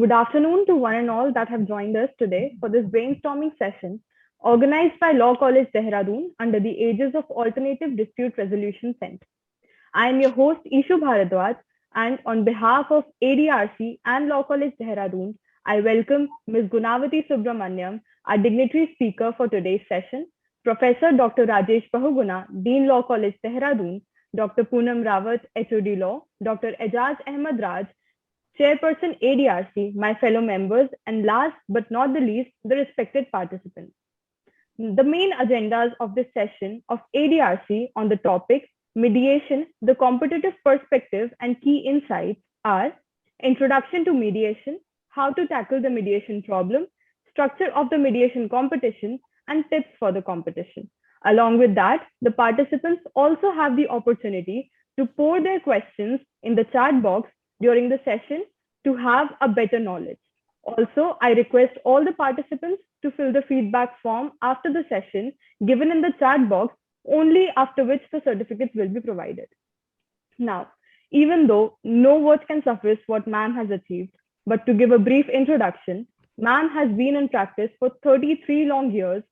Good afternoon to one and all that have joined us today for this brainstorming session organized by Law College Dehradun under the aegis of Alternative Dispute Resolution Center. I am your host Ishu Bharadwaj, and on behalf of ADRC and Law College Dehradun, I welcome Ms. Gunavathi Subramanium, our dignitary speaker for today's session, Professor Dr. Rajesh Bahuguna, Dean Law College Dehradun, Dr. Poonam Rawat, HOD Law, Dr. Ejaz Ahmed Raj, Chairperson ADRC, my fellow members, and last but not the least, the respected participants. The main agendas of this session of ADRC on the topic mediation, the competitive perspective and key insights are introduction to mediation, how to tackle the mediation problem, structure of the mediation competition, and tips for the competition. Along with that, the participants also have the opportunity to pour their questions in the chat box during the session to have a better knowledge. Also, I request all the participants to fill the feedback form after the session given in the chat box, only after which the certificates will be provided. Now, even though no words can suffice what man has achieved, but to give a brief introduction, man has been in practice for 33 long years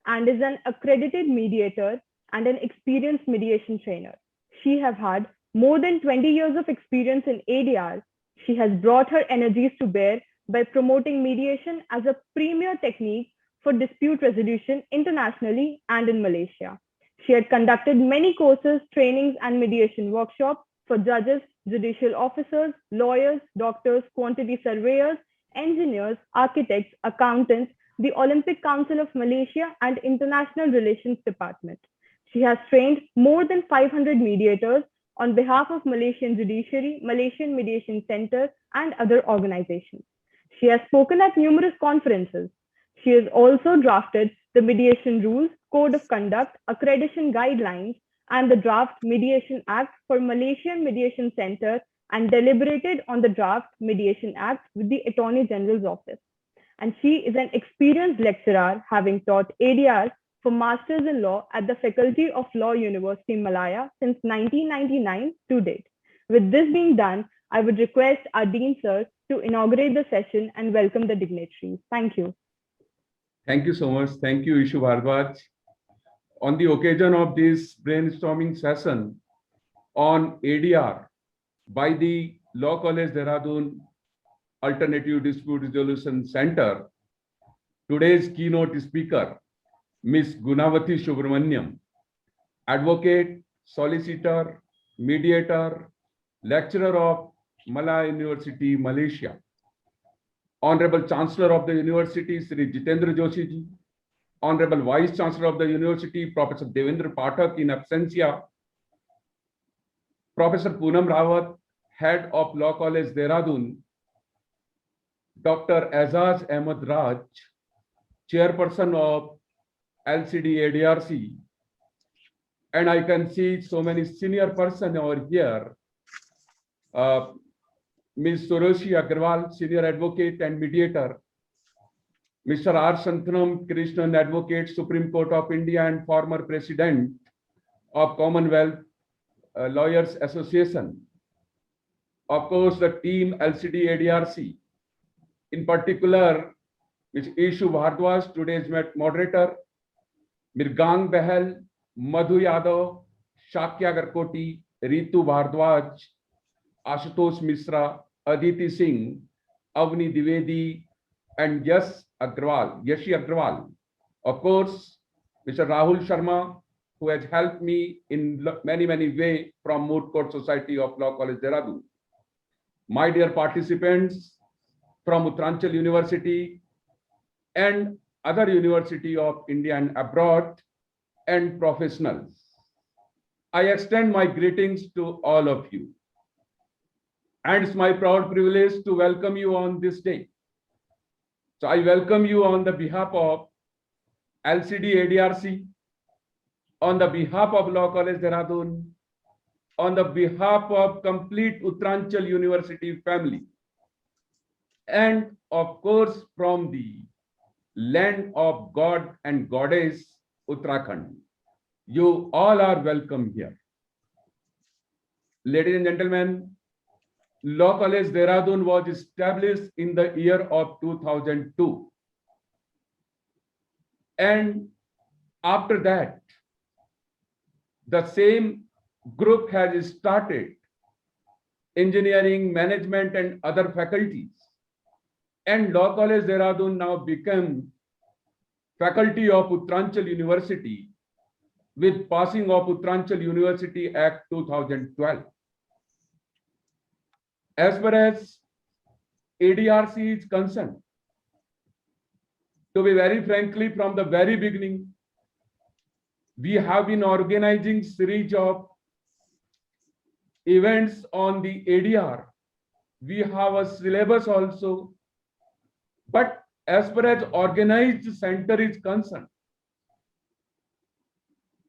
and is an accredited mediator and an experienced mediation trainer. She has had more than 20 years of experience in ADR. She has brought her energies to bear by promoting mediation as a premier technique for dispute resolution internationally and in Malaysia. She had conducted many courses, trainings, and mediation workshops for judges, judicial officers, lawyers, doctors, quantity surveyors, engineers, architects, accountants, the Olympic Council of Malaysia, and International Relations Department. She has trained more than 500 mediators on behalf of Malaysian Judiciary, Malaysian Mediation Center, and other organizations. She has spoken at numerous conferences. She has also drafted the Mediation Rules, Code of Conduct, Accreditation Guidelines, and the Draft Mediation Act for Malaysian Mediation Center and deliberated on the Draft Mediation Act with the Attorney General's Office. And she is an experienced lecturer, having taught ADR for Masters in Law at the Faculty of Law, University of Malaya since 1999 to date. With this being done, I would request our Dean Sir to inaugurate the session and welcome the dignitaries. Thank you. Thank you so much. Thank you, Ishu Bharadwaj. On the occasion of this brainstorming session on ADR by the Law College Dehradun Alternative Dispute Resolution Center, today's keynote speaker, Ms. Gunavathi Subramanium, advocate, solicitor, mediator, lecturer of Malaya University, Malaysia, Honorable Chancellor of the University, Sri Jitendra Joshi ji, Honorable Vice Chancellor of the University, Professor Devendra Pathak in absentia, Professor Poonam Rawat, Head of Law College Dehradun, Dr. Ejaz Ahmed Raj, Chairperson of LCDADRC, and I can see so many senior persons over here. Ms. Suroshi Agrawal, Senior Advocate and Mediator, Mr. R. Santhanam Krishnan, Advocate, Supreme Court of India and former President of Commonwealth Lawyers Association. Of course, the team LCDADRC, in particular, Ms. Ishu Bharadwaj, today's moderator, Mirgang Behel, Madhu Yadav, Shakya Garkoti, Ritu Bharadwaj, Ashutosh Mishra, Aditi Singh, Avni Divedi, and Yashi Agrawal. Of course, Mr. Rahul Sharma, who has helped me in many ways from Moot Court Society of Law College Dehradun. My dear participants from Uttaranchal University and other university of India and abroad, and professionals, I extend my greetings to all of you. And it's my proud privilege to welcome you on this day. So I welcome you on the behalf of LCDADRC, on the behalf of Law College Dehradun, on the behalf of complete Uttaranchal University family, and of course from the land of God and Goddess, Uttarakhand. You all are welcome here. Ladies and gentlemen, Law College Dehradun was established in the year of 2002. And after that, the same group has started engineering, management, and other faculties. And Law College Dehradun now became faculty of Uttaranchal University with passing of Uttaranchal University Act 2012. As far as ADRC is concerned, to be very frankly, from the very beginning, we have been organizing series of events on the ADR. We have a syllabus also, but as far as organized center is concerned,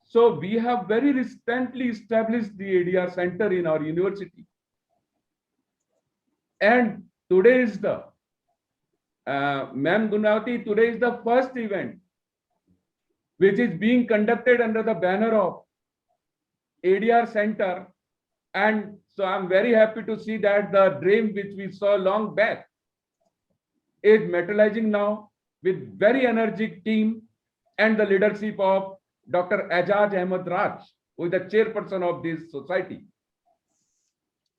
so we have very recently established the ADR center in our university. And today is the, Ma'am Gunavathi, today is the first event which is being conducted under the banner of ADR Center. And so I'm very happy to see that the dream which we saw long back is materializing now with very energetic team and the leadership of Dr. Ajaz Ahmed Raj, who is the chairperson of this society.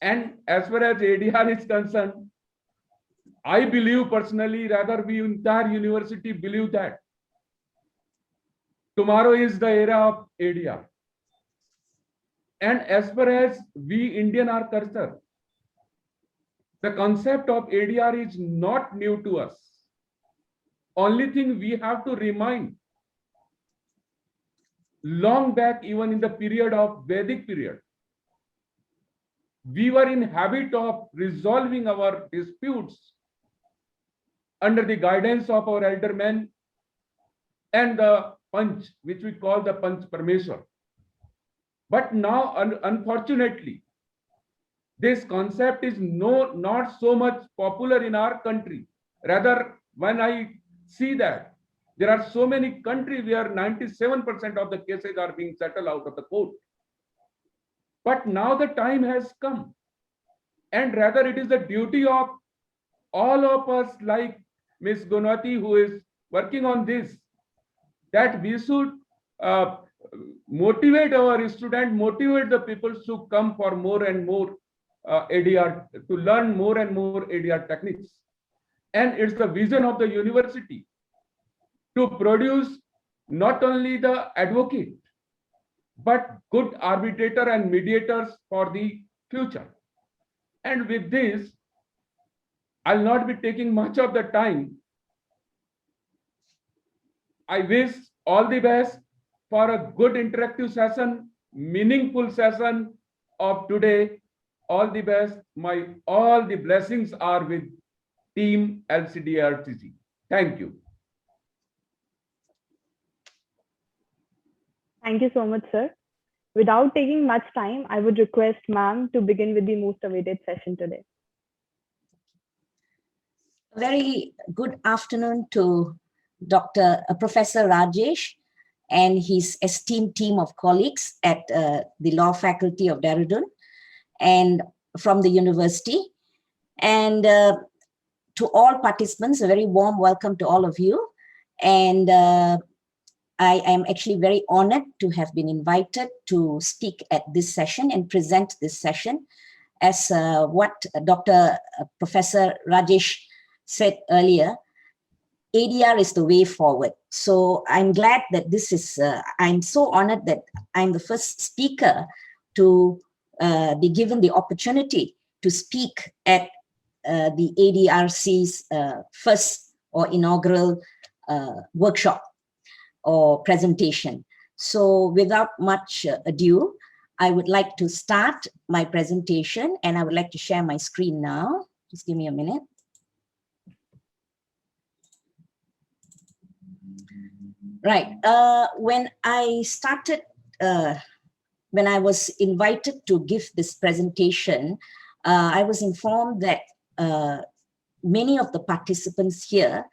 And as far as ADR is concerned, I believe personally, rather we entire university believe that tomorrow is the era of ADR. And as far as we Indian are concerned, the concept of ADR is not new to us. Only thing we have to remind, long back, even in the period of Vedic period, we were in habit of resolving our disputes under the guidance of our elder men and the Panch, which we call the Panch Parmeshwar. But now, unfortunately, this concept is not so much popular in our country. Rather, when I see that there are so many countries where 97% of the cases are being settled out of the court. But now the time has come, and rather it is the duty of all of us, like Ms. Gunavathi, who is working on this, that we should motivate our students, motivate the people to come for more and more ADR, to learn more and more ADR techniques. And it's the vision of the university to produce not only the advocate, but good arbitrator and mediators for the future. And with this, I'll not be taking much of the time. I wish all the best for a good interactive session, meaningful session of today. All the best. All the blessings are with team LCDADRC. Thank you. Thank you so much, sir. Without taking much time, I would request ma'am to begin with the most awaited session today. Very good afternoon to Professor Rajesh and his esteemed team of colleagues at the Law Faculty of Dehradun and from the university. And to all participants, a very warm welcome to all of you. And I am actually very honored to have been invited to speak at this session and present this session. As what Professor Rajesh said earlier, ADR is the way forward. So I'm glad that this is, I'm so honored that I'm the first speaker to be given the opportunity to speak at the ADRC's first or inaugural workshop or presentation. So without much ado, I would like to start my presentation, and I would like to share my screen now. Just give me a minute. Right. When I started, when I was invited to give this presentation, I was informed that many of the participants here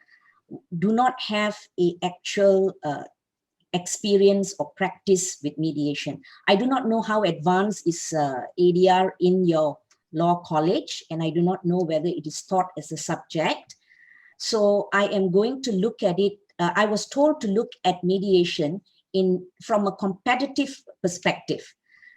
do not have an actual experience or practice with mediation. I do not know how advanced is ADR in your law college, and I do not know whether it is taught as a subject. So I am going to look at it. I was told to look at mediation from a competitive perspective.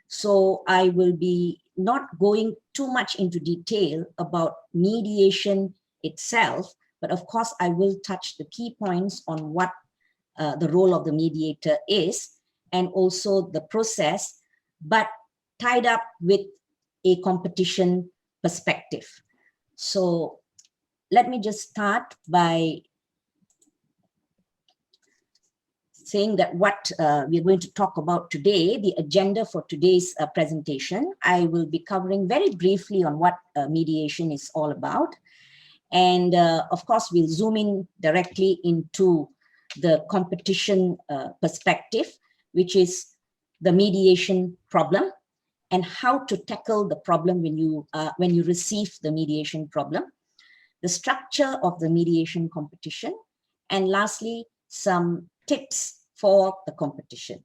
So I will be not going too much into detail about mediation itself, but of course I will touch the key points on what the role of the mediator is, and also the process, but tied up with a competition perspective. So let me just start by saying that what we're going to talk about today, the agenda for today's presentation. I will be covering very briefly on what mediation is all about. And of course, we'll zoom in directly into the competition perspective, which is the mediation problem and how to tackle the problem when you receive the mediation problem, the structure of the mediation competition, and lastly, some tips for the competition.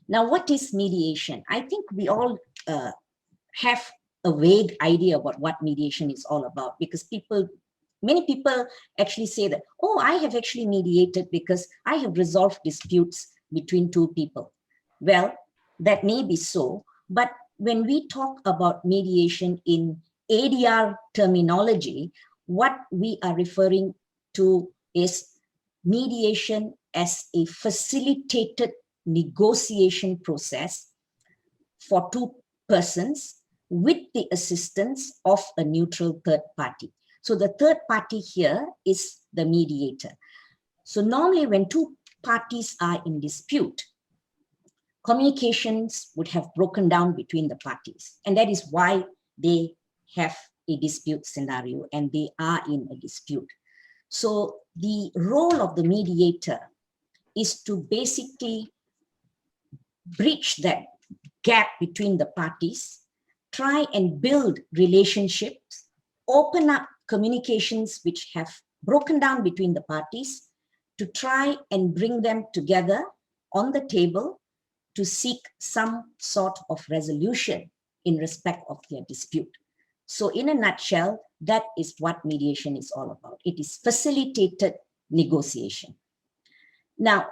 Now, what is mediation? I think we all have a vague idea about what mediation is all about, because many people actually say that, oh, I have actually mediated because I have resolved disputes between two people. Well, that may be so, but when we talk about mediation in ADR terminology, what we are referring to is mediation as a facilitated negotiation process for two persons with the assistance of a neutral third party. So the third party here is the mediator. So normally when two parties are in dispute, communications would have broken down between the parties. And that is why they have a dispute scenario and they are in a dispute. So the role of the mediator is to basically bridge that gap between the parties, try and build relationships, open up communications which have broken down between the parties, to try and bring them together on the table to seek some sort of resolution in respect of their dispute. So in a nutshell, that is what mediation is all about. It is facilitated negotiation. Now,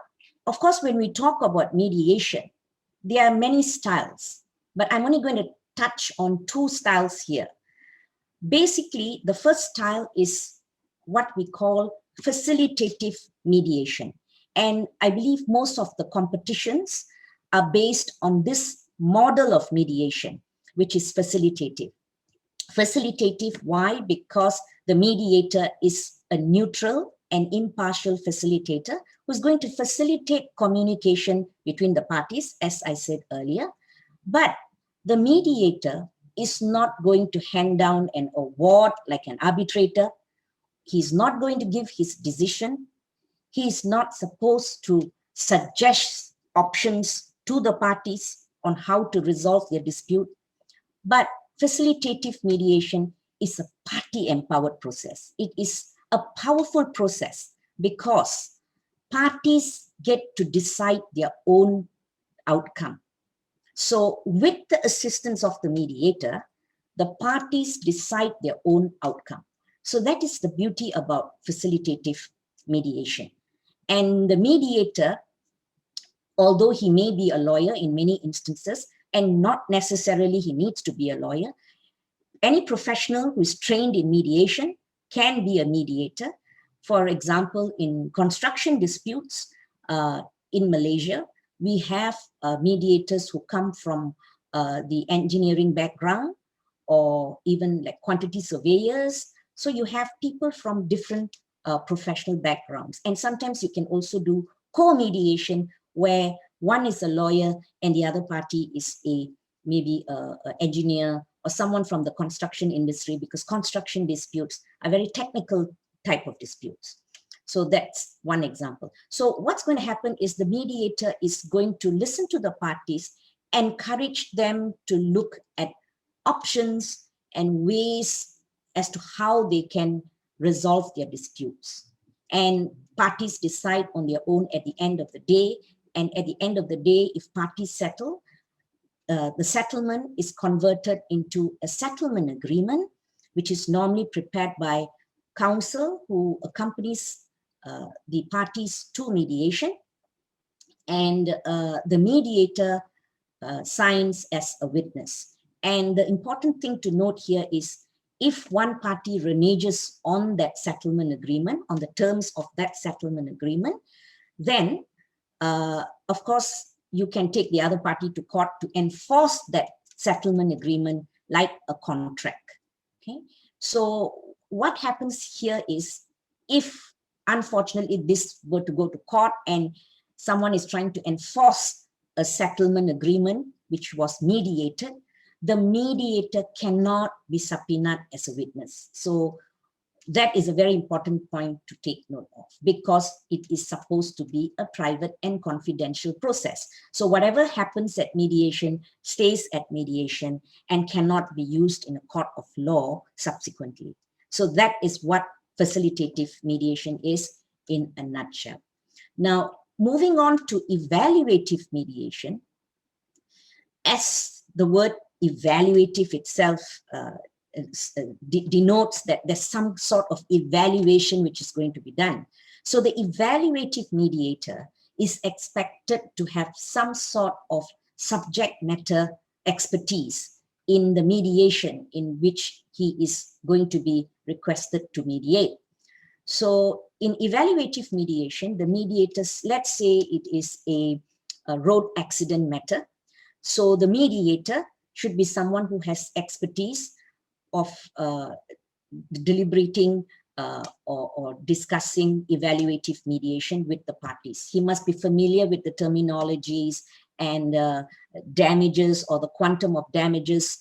of course, when we talk about mediation, there are many styles, but I'm only going to touch on two styles here. Basically, the first style is what we call facilitative mediation. And I believe most of the competitions are based on this model of mediation, which is facilitative. Facilitative, why? Because the mediator is a neutral and impartial facilitator who's going to facilitate communication between the parties, as I said earlier. But the mediator is not going to hand down an award like an arbitrator. He's not going to give his decision. He is not supposed to suggest options to the parties on how to resolve their dispute. But facilitative mediation is a party-empowered process. It is a powerful process because parties get to decide their own outcome. So with the assistance of the mediator, the parties decide their own outcome. So that is the beauty about facilitative mediation. And the mediator, although he may be a lawyer in many instances, and not necessarily he needs to be a lawyer, any professional who is trained in mediation can be a mediator. For example, in construction disputes in Malaysia, we have mediators who come from the engineering background or even like quantity surveyors. So you have people from different professional backgrounds. And sometimes you can also do co-mediation where one is a lawyer and the other party is maybe an engineer or someone from the construction industry, because construction disputes are very technical type of disputes. So that's one example. So what's going to happen is the mediator is going to listen to the parties, encourage them to look at options and ways as to how they can resolve their disputes. And parties decide on their own at the end of the day. And at the end of the day, if parties settle, the settlement is converted into a settlement agreement, which is normally prepared by counsel who accompanies the parties to mediation, and the mediator signs as a witness. And the important thing to note here is, if one party reneges on that settlement agreement, on the terms of that settlement agreement, then of course you can take the other party to court to enforce that settlement agreement like a contract. Okay, so what happens here is, if unfortunately this were to go to court and someone is trying to enforce a settlement agreement which was mediated, the mediator cannot be subpoenaed as a witness. So that is a very important point to take note of, because it is supposed to be a private and confidential process. So whatever happens at mediation stays at mediation and cannot be used in a court of law subsequently. So that is what facilitative mediation is in a nutshell. Now, moving on to evaluative mediation, as the word evaluative itself denotes that there's some sort of evaluation which is going to be done. So the evaluative mediator is expected to have some sort of subject matter expertise in the mediation in which he is going to be requested to mediate. So in evaluative mediation, the mediators, let's say it is a road accident matter. So the mediator should be someone who has expertise of deliberating or discussing evaluative mediation with the parties. He must be familiar with the terminologies and damages, or the quantum of damages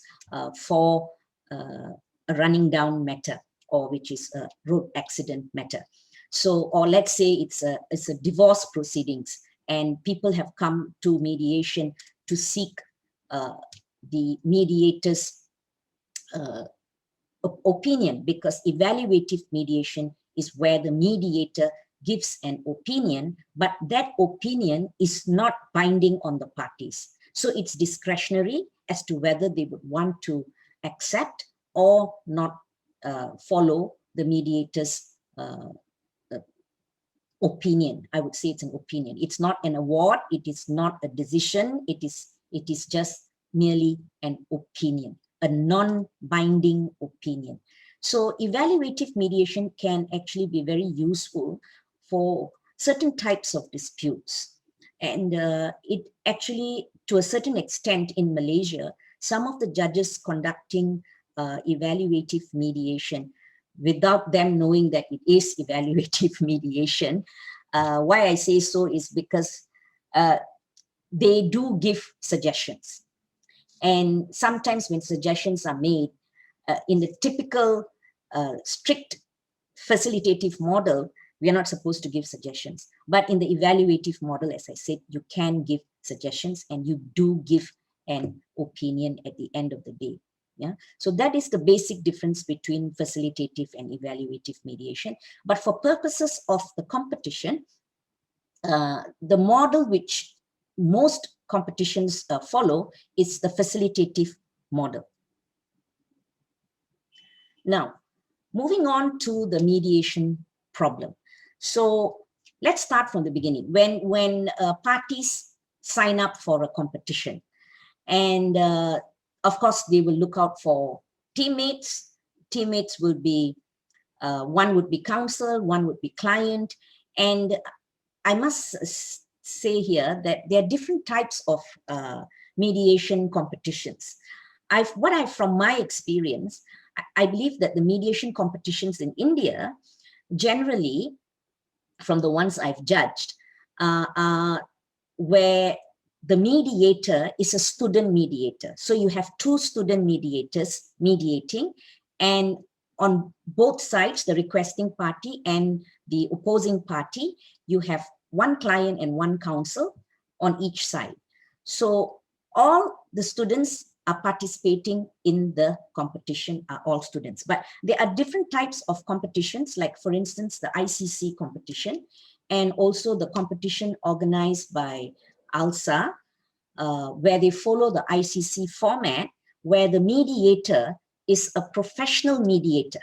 for a running down matter, or which is a road accident matter. So, or let's say it's a divorce proceedings, and people have come to mediation to seek the mediator's opinion, because evaluative mediation is where the mediator gives an opinion, but that opinion is not binding on the parties. So it's discretionary as to whether they would want to accept or not follow the mediator's opinion. I would say it's an opinion. It's not an award. It is not a decision. It is just merely an opinion, a non-binding opinion. So evaluative mediation can actually be very useful for certain types of disputes. And it actually, to a certain extent in Malaysia, some of the judges conducting evaluative mediation, without them knowing that it is evaluative mediation, why I say so is because they do give suggestions. And sometimes when suggestions are made in the typical strict facilitative model, we are not supposed to give suggestions. But in the evaluative model, as I said, you can give suggestions and you do give an opinion at the end of the day. Yeah. So that is the basic difference between facilitative and evaluative mediation. But for purposes of the competition, the model which most competitions follow is the facilitative model. Now, moving on to the mediation problem. So let's start from the beginning. When parties sign up for a competition, and of course, they will look out for teammates. Teammates will be, one would be counsel, one would be client. And I must say here that there are different types of mediation competitions. From my experience, I believe that the mediation competitions in India, generally, from the ones I've judged, are where the mediator is a student mediator. So you have two student mediators mediating, and on both sides, the requesting party and the opposing party, you have one client and one counsel on each side. So all the students are participating in the competition, are all students. But there are different types of competitions, like for instance, the ICC competition, and also the competition organized by ALSA, where they follow the ICC format, where the mediator is a professional mediator.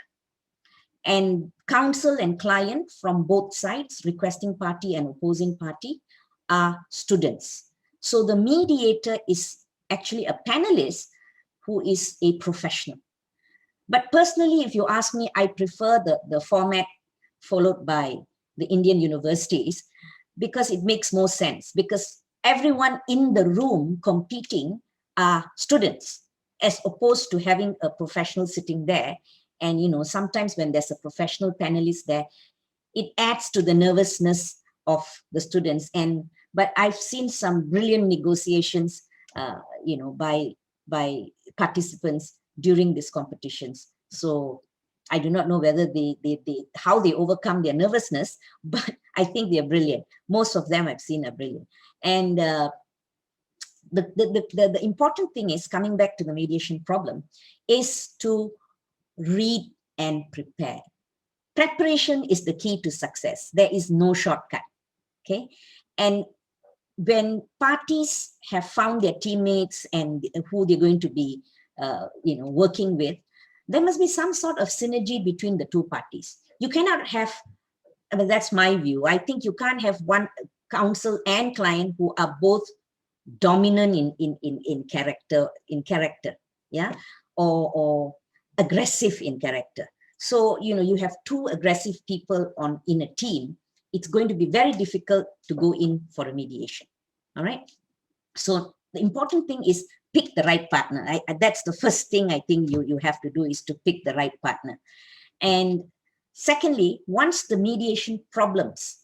And counsel and client from both sides, requesting party and opposing party, are students. So the mediator is actually a panelist who is a professional. But personally, if you ask me, I prefer the format followed by the Indian universities because it makes more sense, because everyone in the room competing are students, as opposed to having a professional sitting there. And, you know, sometimes when there's a professional panelist there, it adds to the nervousness of the students. But I've seen some brilliant negotiations, you know, by participants during these competitions. So I do not know whether how they overcome their nervousness, but I think they're brilliant. Most of them I've seen are brilliant. And the important thing is, coming back to the mediation problem, is to read and prepare. Preparation is the key to success. There is no shortcut, okay? And when parties have found their teammates and who they're going to be, you know, working with, there must be some sort of synergy between the two parties. You cannot have, I mean, that's my view. I think you can't have one counsel and client who are both dominant in character, yeah, or aggressive in character. So, you know, you have two aggressive people in a team, it's going to be very difficult to go in for a mediation. All right. So the important thing is pick the right partner. That's the first thing I think you have to do, is to pick the right partner. And secondly, once the mediation problems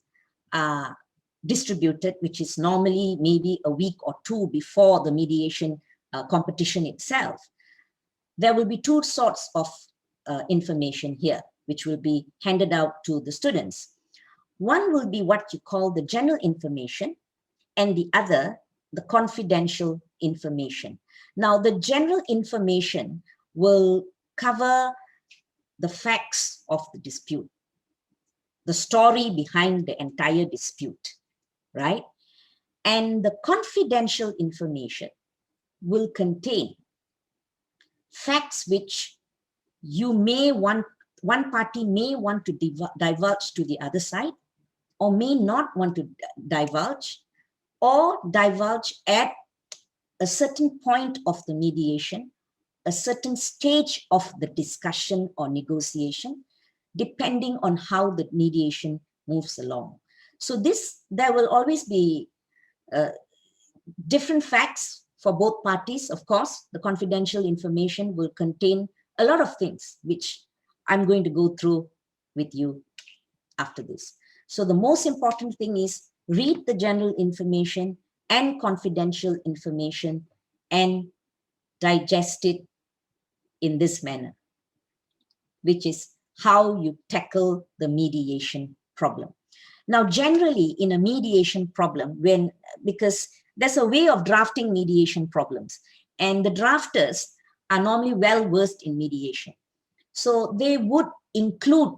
are distributed, which is normally maybe a week or two before the mediation competition itself, there will be two sorts of information here, which will be handed out to the students. One will be what you call the general information, and the other, the confidential information. Now, the general information will cover the facts of the dispute, the story behind the entire dispute, right? And the confidential information will contain facts which you may want, one party may want to divulge to the other side, or may not want to divulge, or divulge at a certain point of the mediation, a certain stage of the discussion or negotiation, depending on how the mediation moves along. So there will always be different facts for both parties. Of course, the confidential information will contain a lot of things, which I'm going to go through with you after this. So the most important thing is read the general information and confidential information and digest it in this manner, which is how you tackle the mediation problem. Now, generally in a mediation problem, because there's a way of drafting mediation problems, and the drafters are normally well versed in mediation. So they would include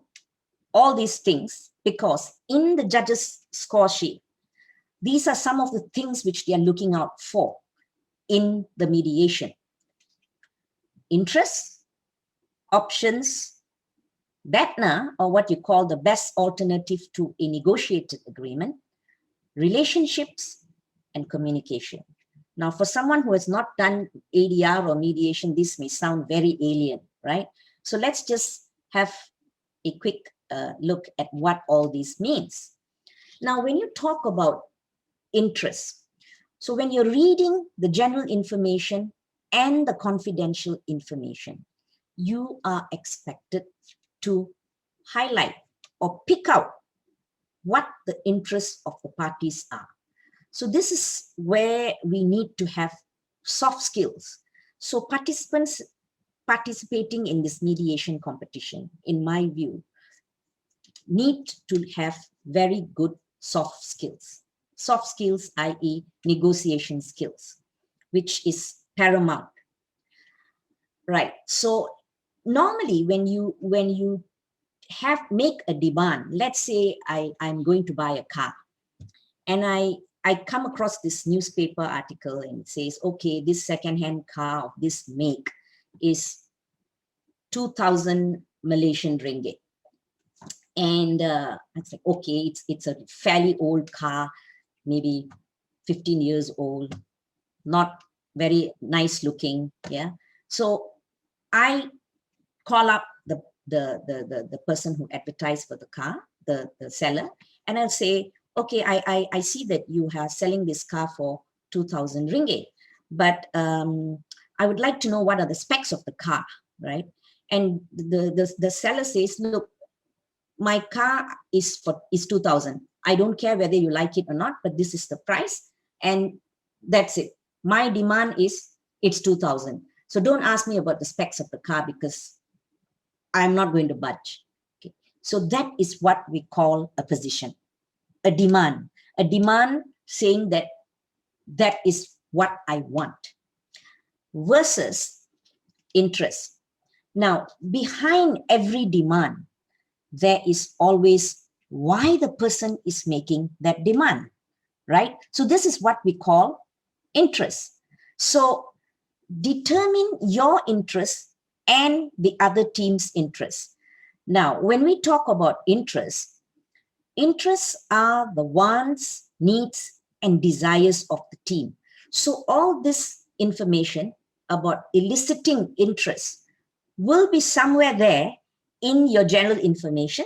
all these things, because in the judge's score sheet, these are some of the things which they are looking out for in the mediation: interests, options, BATNA, or what you call the best alternative to a negotiated agreement, relationships, and communication. Now, for someone who has not done ADR or mediation, this may sound very alien, right? So let's just have a quick look at what all this means. Now, when you talk about interests, so when you're reading the general information and the confidential information, you are expected to highlight or pick out what the interests of the parties are. So this is where we need to have soft skills. So participants participating in this mediation competition, in my view, need to have very good soft skills. Soft skills, i.e. negotiation skills, which is paramount. Right. So normally when you make a demand, let's say I'm going to buy a car, and I I come across this newspaper article and it says, okay, this second-hand car of this make is 2,000 Malaysian ringgit. And it's like, okay, it's a fairly old car, maybe 15 years old, not very nice looking. Yeah. So I call up the person who advertised for the car, the seller, and I'll say, okay, I see that you are selling this car for 2,000 ringgit, but I would like to know what are the specs of the car, right? And the seller says, look, my car is 2,000. I don't care whether you like it or not, but this is the price, and that's it. My demand is it's 2,000. So don't ask me about the specs of the car because I'm not going to budge. Okay. So that is what we call a position, a demand saying that that is what I want, versus interest. Now, behind every demand, there is always why the person is making that demand, right? So this is what we call interest. So determine your interest and the other team's interest. Now, when we talk about interests are the wants, needs, and desires of the team. So all this information about eliciting interest will be somewhere there in your general information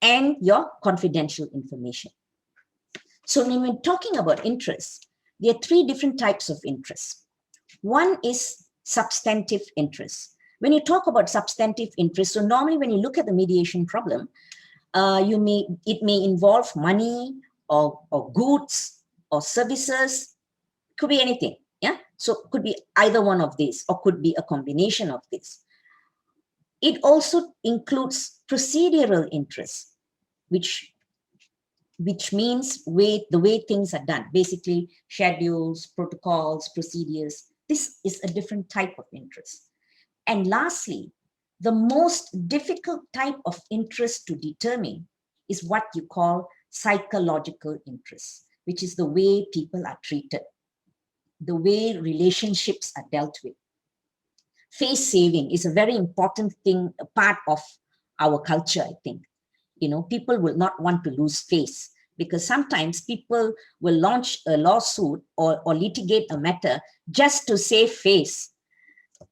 and your confidential information. So when we're talking about interest, there are three different types of interest. One is substantive interest. When you talk about substantive interest, so normally when you look at the mediation problem, it may involve money or goods or services, could be anything. Yeah, so could be either one of these or could be a combination of these. It also includes procedural interest, which means the way things are done, basically schedules, protocols, procedures. This is a different type of interest. And lastly, the most difficult type of interest to determine is what you call psychological interest, which is the way people are treated, the way relationships are dealt with. Face saving is a very important thing, a part of our culture, I think. You know, people will not want to lose face because sometimes people will launch a lawsuit or litigate a matter just to save face.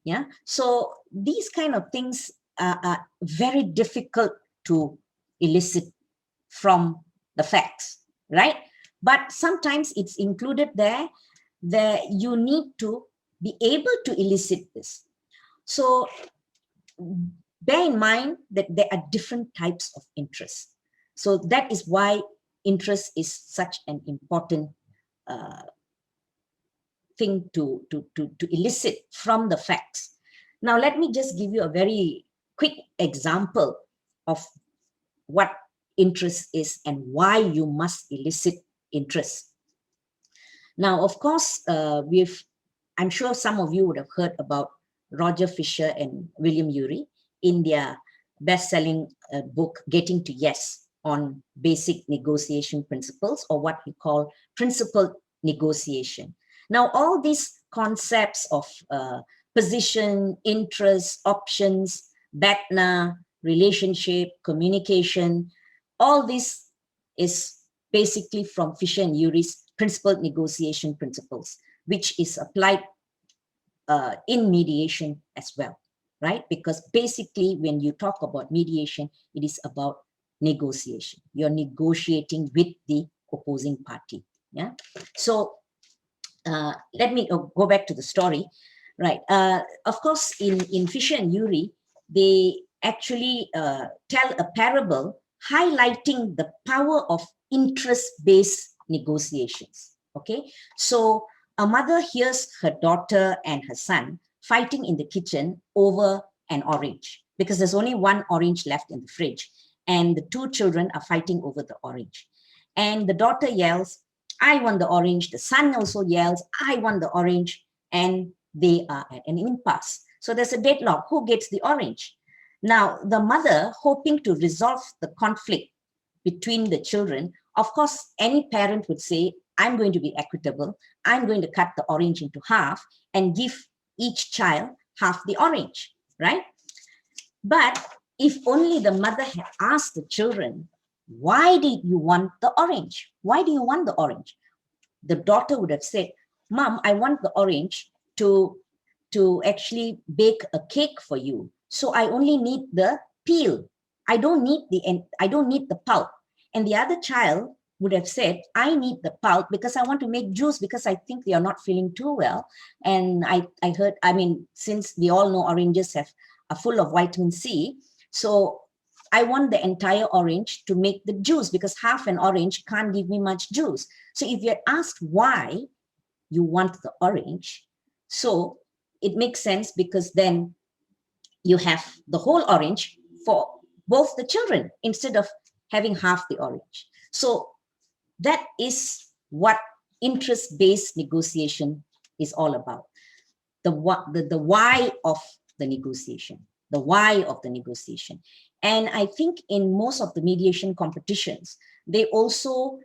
Yeah. So these kind of things are very difficult to elicit from the facts, right? But sometimes it's included there that you need to be able to elicit this. So bear in mind that there are different types of interest. So that is why interest is such an important thing to elicit from the facts. Now, let me just give you a very quick example of what interest is and why you must elicit interest. Now, of course, I'm sure some of you would have heard about Roger Fisher and William Ury in their best-selling book, Getting to Yes, on basic negotiation principles, or what we call principled negotiation. Now, all these concepts of position, interest, options, BATNA, relationship, communication, all this is basically from Fisher and Ury's principled negotiation principles, which is applied in mediation as well, right? Because basically when you talk about mediation, it is about negotiation. You're negotiating with the opposing party. Yeah. So let me go back to the story, right? Of course, in Fisher and Ury, they actually tell a parable highlighting the power of interest-based negotiations. Okay, so a mother hears her daughter and her son fighting in the kitchen over an orange because there's only one orange left in the fridge, and the two children are fighting over the orange. And the daughter yells, "I want the orange." The son also yells, "I want the orange." And they are at an impasse. So there's a deadlock. Who gets the orange? Now, the mother, hoping to resolve the conflict between the children, of course, any parent would say, I'm going to be equitable. I'm going to cut the orange into half and give each child half the orange, right? But if only the mother had asked the children, why did you want the orange? Why do you want the orange? The daughter would have said, Mom, I want the orange to actually bake a cake for you. So I only need the peel. I don't need the pulp. And the other child would have said, I need the pulp because I want to make juice because I think they are not feeling too well. And I heard, since we all know oranges are full of vitamin C, so I want the entire orange to make the juice because half an orange can't give me much juice. So if you're asked why you want the orange, so it makes sense because then you have the whole orange for both the children instead of having half the orange. So that is what interest-based negotiation is all about. The why of the negotiation, the why of the negotiation. And I think in most of the mediation competitions, they also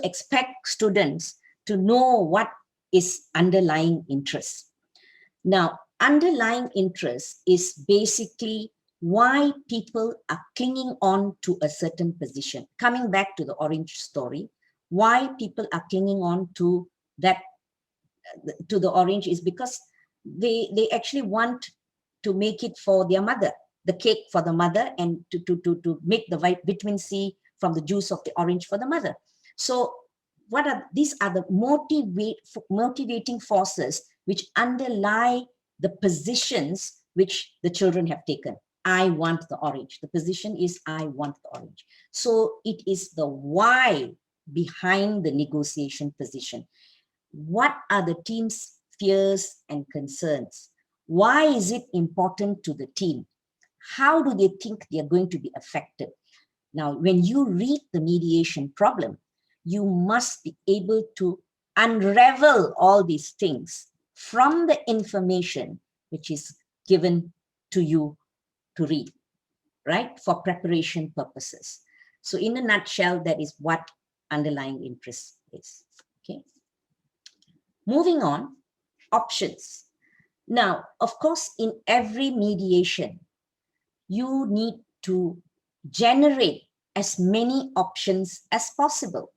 expect students to know what is underlying interest. Now, underlying interest is basically why people are clinging on to a certain position. Coming back to the orange story, why people are clinging on to that, to the orange, is because they actually want to make it for their mother, the cake for the mother, and to make the vitamin C from the juice of the orange for the mother. So these are the motivating forces which underlie the positions which the children have taken. I want the orange. The position is I want the orange. So it is the why behind the negotiation position. What are the team's fears and concerns? Why is it important to the team? How do they think they are going to be affected? Now, when you read the mediation problem, you must be able to unravel all these things from the information which is given to you to read, right? For preparation purposes. So in a nutshell, that is what underlying interest is, okay? Moving on, options. Now, of course, in every mediation, you need to generate as many options as possible.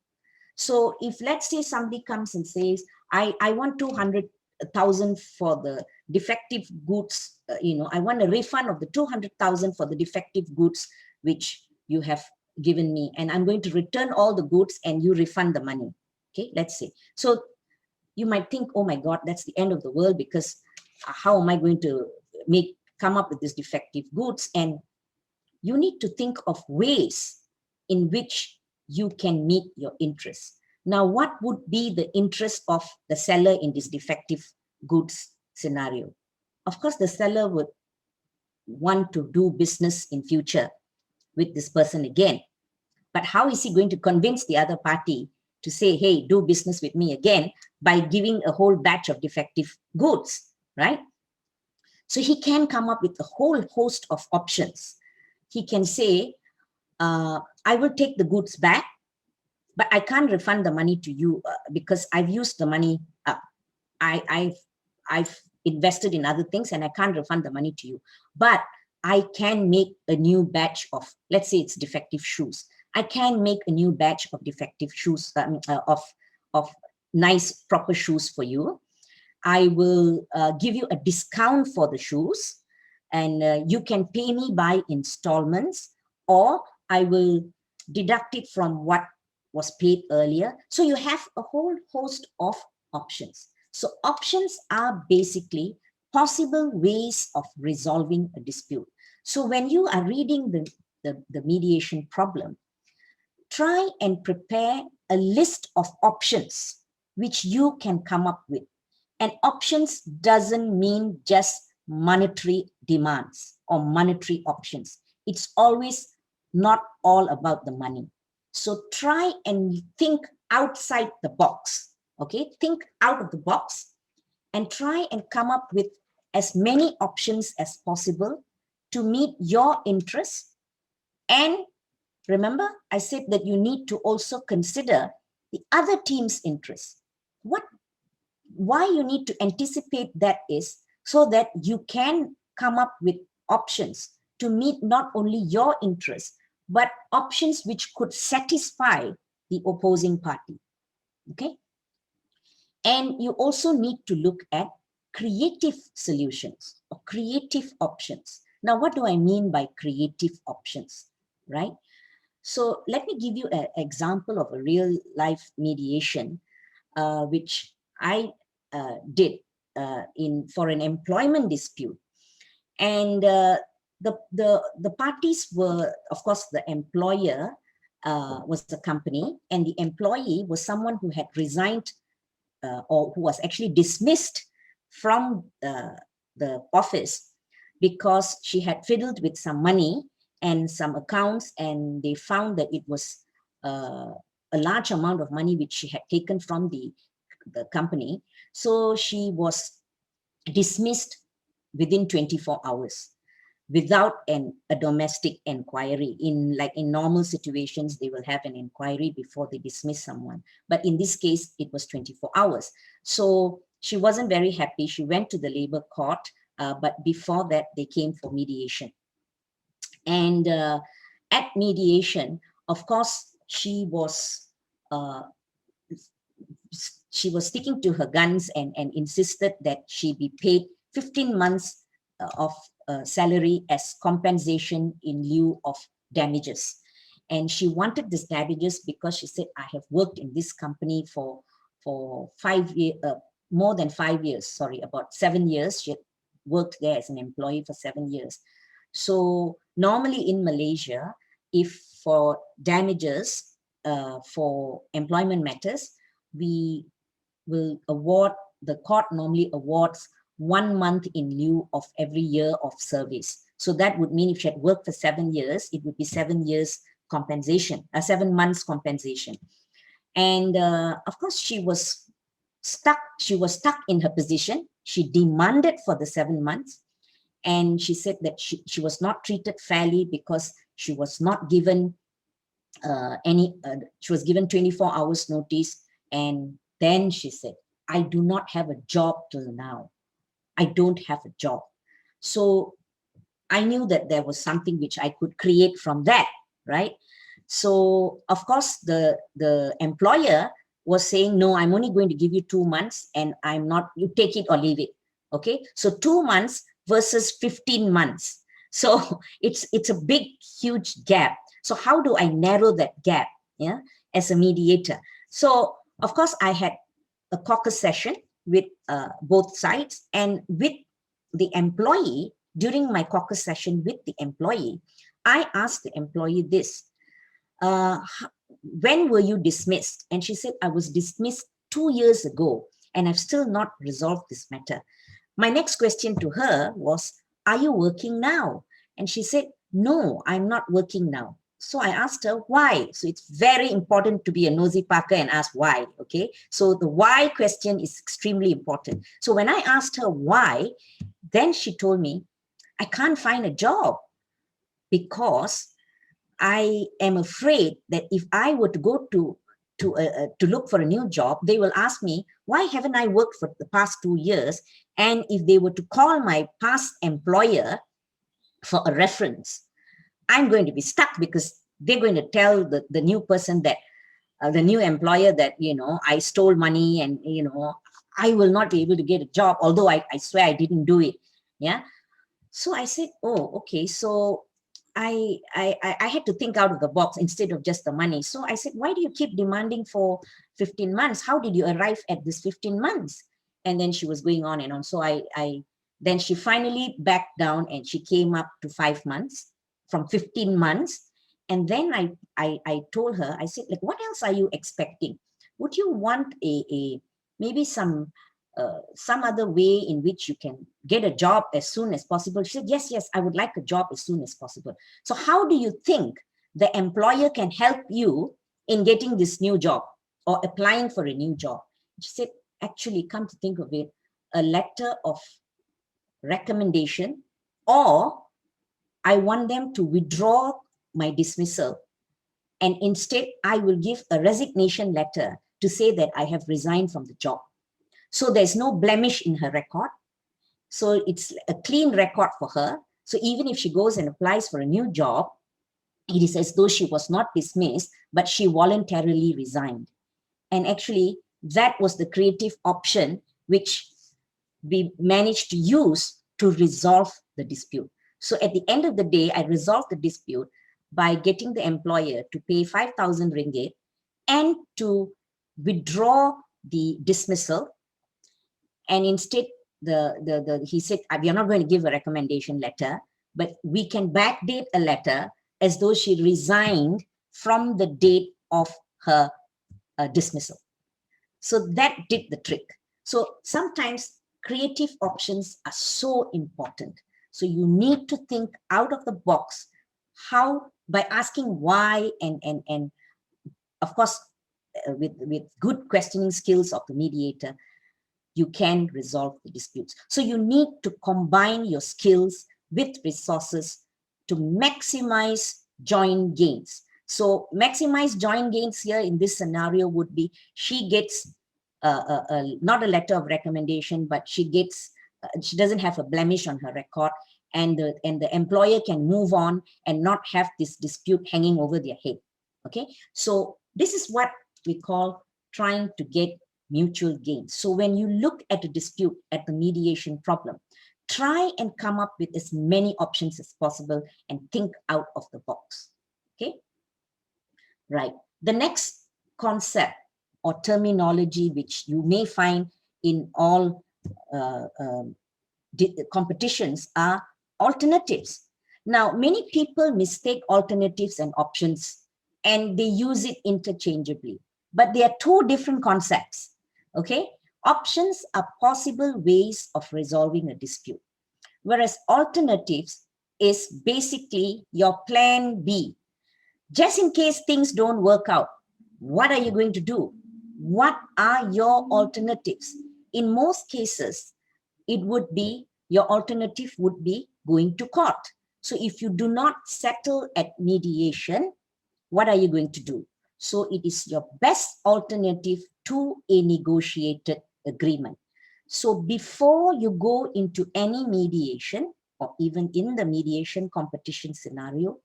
So if, let's say, somebody comes and says, I want 200,000 for the defective goods, I want a refund of the 200,000 for the defective goods which you have given me, and I'm going to return all the goods and you refund the money. Okay, let's say. So you might think, oh my God, that's the end of the world, because how am I going to come up with this defective goods? And you need to think of ways in which you can meet your interests. Now, what would be the interest of the seller in this defective goods scenario? Of course, the seller would want to do business in future with this person again. But how is he going to convince the other party to say, hey, do business with me again, by giving a whole batch of defective goods, right? So he can come up with a whole host of options. He can say, I will take the goods back, but I can't refund the money to you because I've used the money up. I've invested in other things and I can't refund the money to you. But I can make a new batch of, let's say it's defective shoes. I can make a new batch of defective shoes, of nice, proper shoes for you. I will give you a discount for the shoes, and you can pay me by installments, or I will deduct it from what was paid earlier. So you have a whole host of options. So options are basically possible ways of resolving a dispute. So when you are reading the mediation problem, try and prepare a list of options which you can come up with. And options doesn't mean just monetary demands or monetary options. It's always not all about the money. So try and think outside the box, okay? Think out of the box and try and come up with as many options as possible to meet your interests. And remember, I said that you need to also consider the other team's interests. Why you need to anticipate that is so that you can come up with options to meet not only your interests, but options which could satisfy the opposing party. Okay. And you also need to look at creative solutions or creative options. Now, what do I mean by creative options, right? So let me give you an example of a real life mediation, which I did for an employment dispute. And the parties were, of course, the employer was the company, and the employee was someone who had resigned or who was actually dismissed from the office because she had fiddled with some money and some accounts, and they found that it was a large amount of money which she had taken from the company. So she was dismissed within 24 hours without a domestic inquiry. In normal situations, they will have an inquiry before they dismiss someone. But in this case, it was 24 hours. So she wasn't very happy. She went to the labor court, but before that, they came for mediation. And at mediation, of course, she was sticking to her guns and insisted that she be paid 15 months of salary as compensation in lieu of damages. And she wanted this damages because she said, I have worked in this company for 5 years, more than 5 years, sorry, about 7 years. She had worked there as an employee for 7 years. So normally in Malaysia, if for damages for employment matters, we will award, the court normally awards 1 month in lieu of every year of service. So that would mean if she had worked for 7 years, it would be 7 years compensation, 7 months compensation. And of course, she was stuck in her position. She demanded for the 7 months. And she said that she was not treated fairly because she was not given she was given 24 hours notice. And then she said, I do not have a job till now. I don't have a job. So I knew that there was something which I could create from that, right? So of course, the employer was saying, no, I'm only going to give you 2 months and I'm not, you take it or leave it. Okay, so 2 months versus 15 months. So it's a big, huge gap. So how do I narrow that gap, yeah, as a mediator? So of course, I had a caucus session with both sides, and with the employee. During my caucus session with the employee, I asked the employee this, when were you dismissed? And she said, I was dismissed 2 years ago and I've still not resolved this matter. My next question to her was, are you working now? And she said, no, I'm not working now. So I asked her why. So it's very important to be a nosy Parker and ask why, okay? So the why question is extremely important. So when I asked her why, then she told me, I can't find a job because I am afraid that if I were to go to look for a new job, they will ask me, why haven't I worked for the past 2 years? And if they were to call my past employer for a reference, I'm going to be stuck because they're going to tell the new person that, the new employer that, you know, I stole money and, you know, I will not be able to get a job, although I swear I didn't do it. Yeah. So I said, oh, okay. So I had to think out of the box instead of just the money. So I said, why do you keep demanding for 15 months? How did you arrive at this 15 months? And then she was going on and on. So then she finally backed down and she came up to 5 months from 15 months. And then I told her, I said, like, what else are you expecting? Would you want maybe some other way in which you can get a job as soon as possible? She said, yes, I would like a job as soon as possible. So how do you think the employer can help you in getting this new job or applying for a new job? She said, actually, come to think of it, a letter of recommendation, or I want them to withdraw my dismissal and instead I will give a resignation letter to say that I have resigned from the job. So there's no blemish in her record. So it's a clean record for her. So even if she goes and applies for a new job, it is as though she was not dismissed, but she voluntarily resigned. And actually, that was the creative option which we managed to use to resolve the dispute. So at the end of the day, I resolved the dispute by getting the employer to pay 5,000 ringgit and to withdraw the dismissal. And instead, he said, we are not going to give a recommendation letter, but we can backdate a letter as though she resigned from the date of her dismissal. So that did the trick. So sometimes creative options are so important. So you need to think out of the box, how, by asking why, and of course, with good questioning skills of the mediator, you can resolve the disputes. So you need to combine your skills with resources to maximize joint gains. So maximize joint gains here in this scenario would be, she gets not a letter of recommendation, but she gets, she doesn't have a blemish on her record, and the employer can move on and not have this dispute hanging over their head. Okay, so this is what we call trying to get mutual gains. So when you look at a dispute, at the mediation problem, try and come up with as many options as possible and think out of the box. Okay, right. The next concept or terminology which you may find in all competitions are alternatives. Now, many people mistake alternatives and options and they use it interchangeably, but they are two different concepts. Okay, options are possible ways of resolving a dispute, whereas alternatives is basically your plan B. Just in case things don't work out, what are you going to do? What are your alternatives? In most cases, it would be, your alternative would be going to court. So if you do not settle at mediation, what are you going to do? So it is your best alternative to a negotiated agreement. So before you go into any mediation, or even in the mediation competition scenario,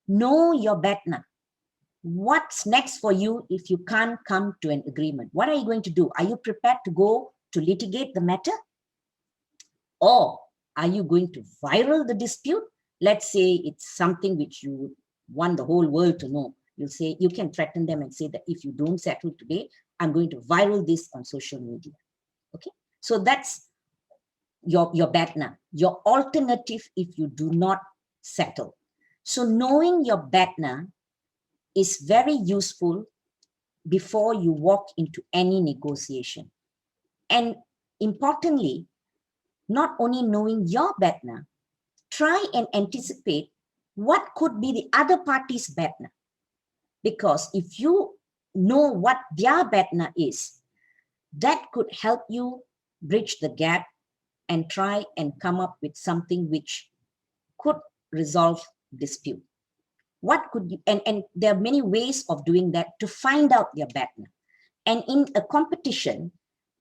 know your BATNA. What's next for you if you can't come to an agreement? What are you going to do? Are you prepared to go to litigate the matter? Or are you going to viral the dispute? Let's say it's something which you want the whole world to know. You'll say, you can threaten them and say that if you don't settle today, I'm going to viral this on social media. Okay, so that's your BATNA, your alternative if you do not settle. So knowing your BATNA is very useful before you walk into any negotiation. And importantly, not only knowing your BATNA, try and anticipate what could be the other party's BATNA. Because if you know what their BATNA is, that could help you bridge the gap and try and come up with something which could resolve dispute. What could you, and there are many ways of doing that to find out your BATNA. And in a competition,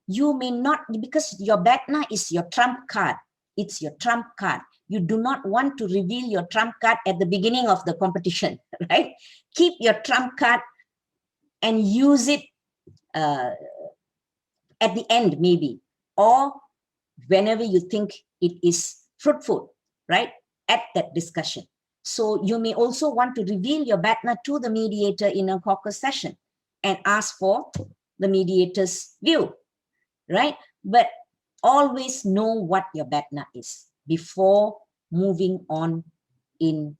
you may not, because your BATNA is your trump card. It's your trump card. You do not want to reveal your trump card at the beginning of the competition, right? Keep your trump card and use it at the end, maybe, or whenever you think it is fruitful, right? At that discussion. So you may also want to reveal your BATNA to the mediator in a caucus session and ask for the mediator's view, right? But always know what your BATNA is before moving on in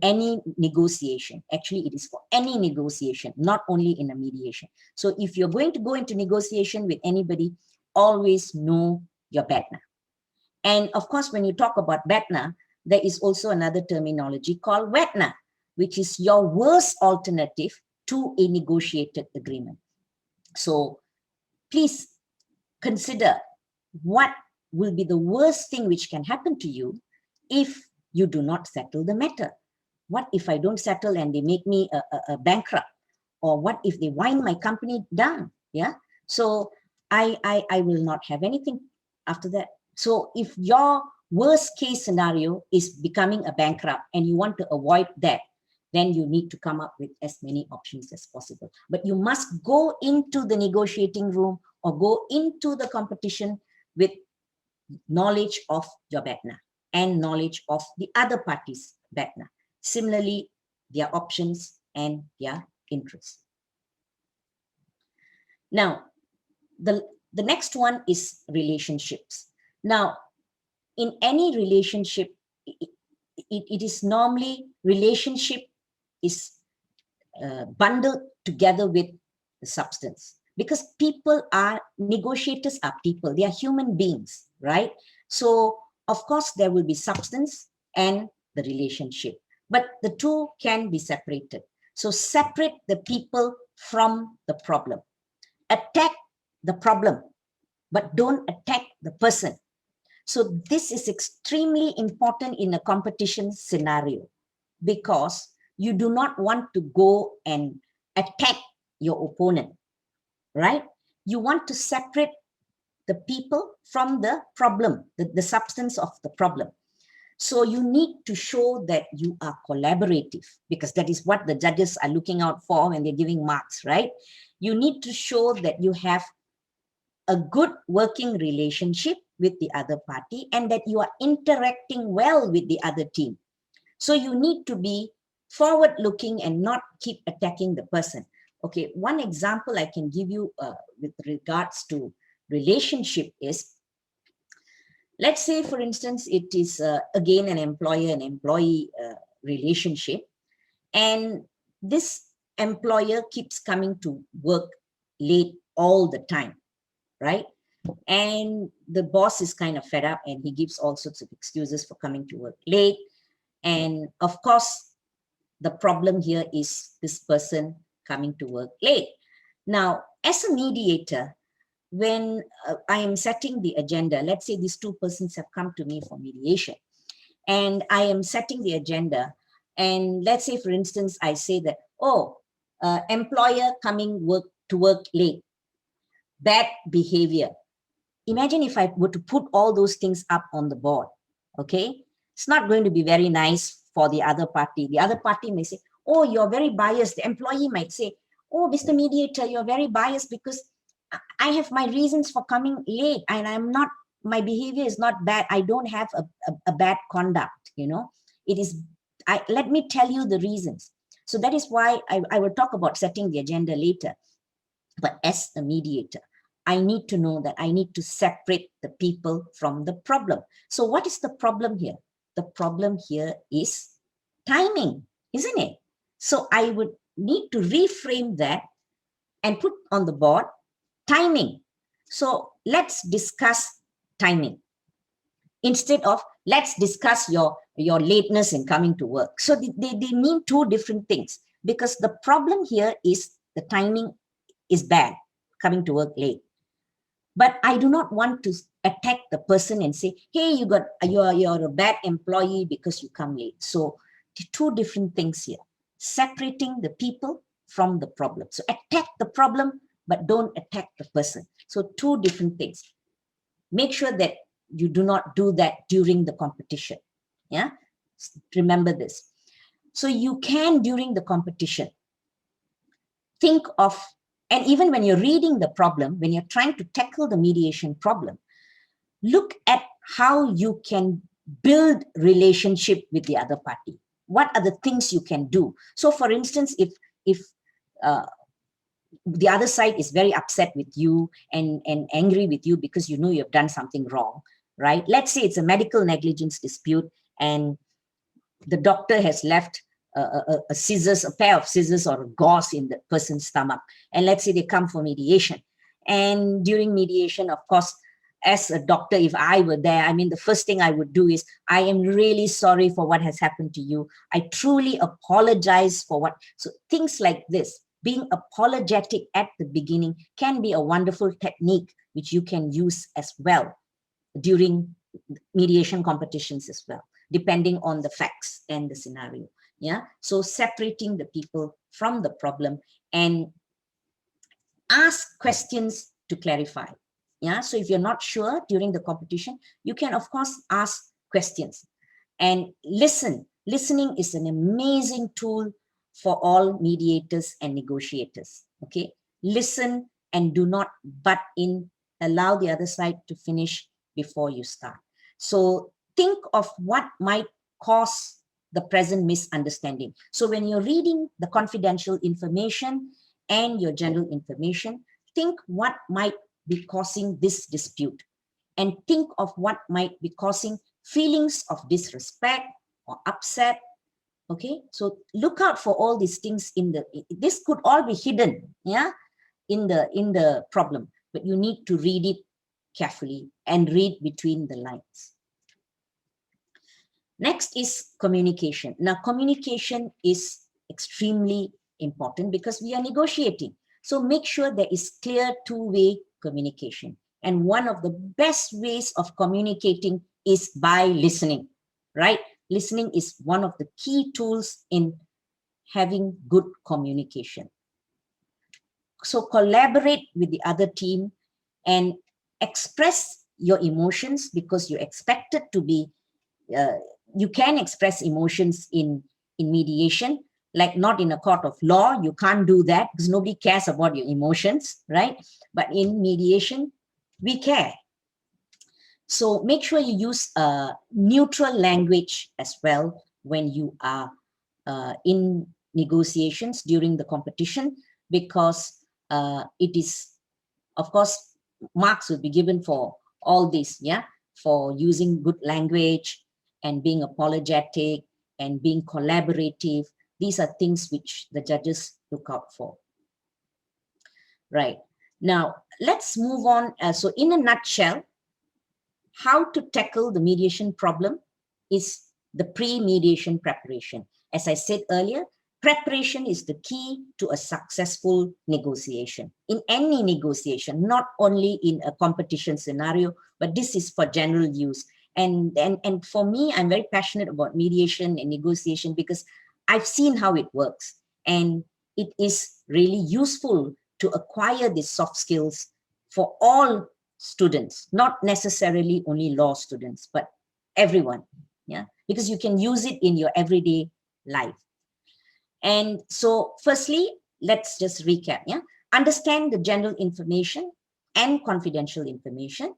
any negotiation. Actually, it is for any negotiation, not only in a mediation. So if you're going to go into negotiation with anybody, always know your BATNA. And of course, when you talk about BATNA, there is also another terminology called WETNA, which is your worst alternative to a negotiated agreement. So please consider what will be the worst thing which can happen to you if you do not settle the matter. What if I don't settle and they make me a bankrupt? Or what if they wind my company down? Yeah. So I will not have anything after that. So if your worst case scenario is becoming a bankrupt and you want to avoid that, then you need to come up with as many options as possible. But you must go into the negotiating room or go into the competition with knowledge of your BATNA and knowledge of the other party's BATNA. Similarly, their options and their interests. Now, the next one is relationships. Now, in any relationship, it is normally relationship is bundled together with the substance, because negotiators are people, they are human beings, right? So of course there will be substance and the relationship, but the two can be separated. So separate the people from the problem. Attack the problem, but don't attack the person. So this is extremely important in a competition scenario, because you do not want to go and attack your opponent, right? You want to separate the people from the problem, the substance of the problem. So you need to show that you are collaborative, because that is what the judges are looking out for when they're giving marks, right? You need to show that you have a good working relationship with the other party and that you are interacting well with the other team. So you need to be forward looking and not keep attacking the person. Okay, one example I can give you with regards to relationship is, let's say, for instance, it is again an employer and employee relationship, and this employer keeps coming to work late all the time, right? And the boss is kind of fed up and he gives all sorts of excuses for coming to work late. And of course, the problem here is this person coming to work late. Now, as a mediator, when I am setting the agenda, let's say these two persons have come to me for mediation, and I am setting the agenda, and let's say, for instance, I say that, oh, employer coming to work late, bad behavior. Imagine if I were to put all those things up on the board, okay? It's not going to be very nice for the other party. The other party may say, oh, you're very biased. The employee might say, oh, Mr. Mediator, you're very biased because I have my reasons for coming late and my behavior is not bad. I don't have a bad conduct, you know. It is, let me tell you the reasons. So that is why I will talk about setting the agenda later. But as a mediator, I need to know that I need to separate the people from the problem. So what is the problem here? The problem here is timing, isn't it? So I would need to reframe that and put on the board timing. So let's discuss timing instead of let's discuss your lateness in coming to work. So they mean two different things, because the problem here is the timing is bad, coming to work late. But I do not want to attack the person and say, hey, you're a bad employee because you come late. So two different things here, separating the people from the problem. So attack the problem, but don't attack the person. So two different things. Make sure that you do not do that during the competition. Yeah, remember this. So you can, during the competition, think of, and even when you're reading the problem, when you're trying to tackle the mediation problem, look at how you can build relationship with the other party. What are the things you can do? So for instance, if the other side is very upset with you and angry with you because you know you've done something wrong, right? Let's say it's a medical negligence dispute and the doctor has left a pair of scissors or a gauze in the person's stomach. And let's say they come for mediation. And during mediation, of course, as a doctor, if I were there, I mean, the first thing I would do is, I am really sorry for what has happened to you. I truly apologize for what. So things like this, being apologetic at the beginning can be a wonderful technique which you can use as well during mediation competitions as well, depending on the facts and the scenario. Yeah, so separating the people from the problem and ask questions to clarify. Yeah, so if you're not sure during the competition, you can of course ask questions and listen. Listening is an amazing tool for all mediators and negotiators. Okay, listen and do not butt in. Allow the other side to finish before you start. So think of what might cause the present misunderstanding. So when you're reading the confidential information and your general information, think what might be causing this dispute, and think of what might be causing feelings of disrespect or upset. Okay, so look out for all these things this could all be hidden, yeah, in the problem, but you need to read it carefully and read between the lines. Next is communication. Now, communication is extremely important because we are negotiating. So make sure there is clear two-way communication. And one of the best ways of communicating is by listening, right? Listening is one of the key tools in having good communication. So collaborate with the other team and express your emotions, because you're expected to be you can express emotions in mediation, like not in a court of law. You can't do that because nobody cares about your emotions, right? But in mediation, we care. So make sure you use neutral language as well when you are in negotiations during the competition, because it is, of course, marks will be given for all this, yeah, for using good language and being apologetic and being collaborative. These are things which the judges look out for. Right. Now, let's move on. So in a nutshell, how to tackle the mediation problem is the pre-mediation preparation. As I said earlier, preparation is the key to a successful negotiation. In any negotiation, not only in a competition scenario, but this is for general use. And for me, I'm very passionate about mediation and negotiation because I've seen how it works. And it is really useful to acquire these soft skills for all students, not necessarily only law students, but everyone. Yeah, because you can use it in your everyday life. And so firstly, let's just recap. Yeah, understand the general information and confidential information.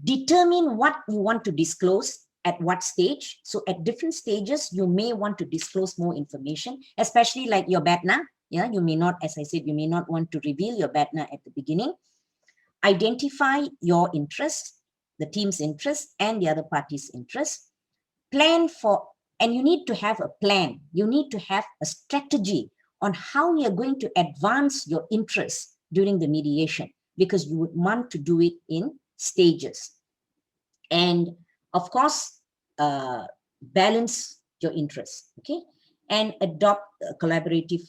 Determine what you want to disclose at what stage. So at different stages, you may want to disclose more information, especially like your BATNA. Yeah, you may not, as I said, you may not want to reveal your BATNA at the beginning. Identify your interests, the team's interests and the other party's interests. Plan for, and you need to have a plan. You need to have a strategy on how you're going to advance your interests during the mediation, because you would want to do it in stages. And of course, balance your interests, okay? And adopt a collaborative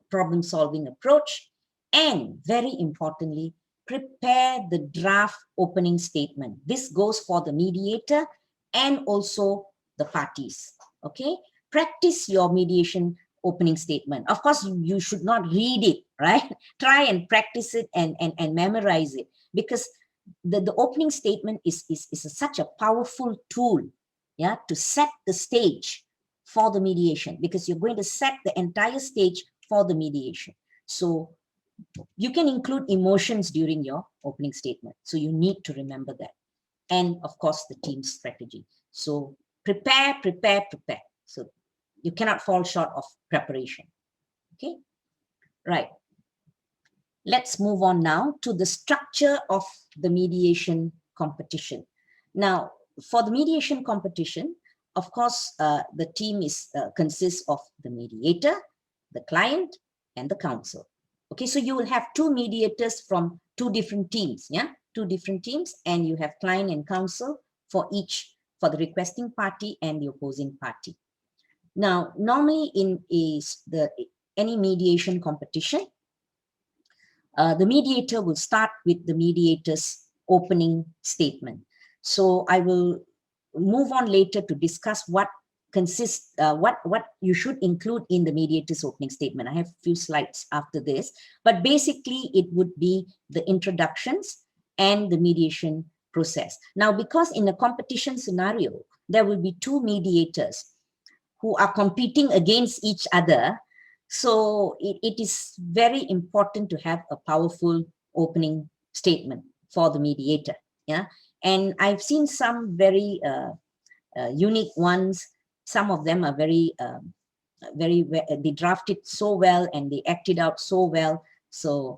problem-solving approach. And very importantly, prepare the draft opening statement. This goes for the mediator and also the parties, okay? Practice your mediation opening statement. Of course, you should not read it, right? Try and practice it and memorize it, because the opening statement is such a powerful tool, yeah, to set the stage for the mediation, because you're going to set the entire stage for the mediation. So you can include emotions during your opening statement. So you need to remember that. And of course, the team strategy. So prepare, prepare, prepare. So you cannot fall short of preparation. Okay, right. Let's move on now to the structure of the mediation competition. Now, for the mediation competition, of course, the team consists of the mediator, the client, and the counsel. Okay, so you will have two mediators from two different teams, yeah? Two different teams, and you have client and counsel for each, for the requesting party and the opposing party. Now, normally in any mediation competition, the mediator will start with the mediator's opening statement. So I will move on later to discuss what consists, what you should include in the mediator's opening statement. I have a few slides after this, but basically it would be the introductions and the mediation process. Now, because in a competition scenario, there will be two mediators who are competing against each other. So it is very important to have a powerful opening statement for the mediator. Yeah. And I've seen some very unique ones. Some of them are very, they drafted so well and they acted out so well. So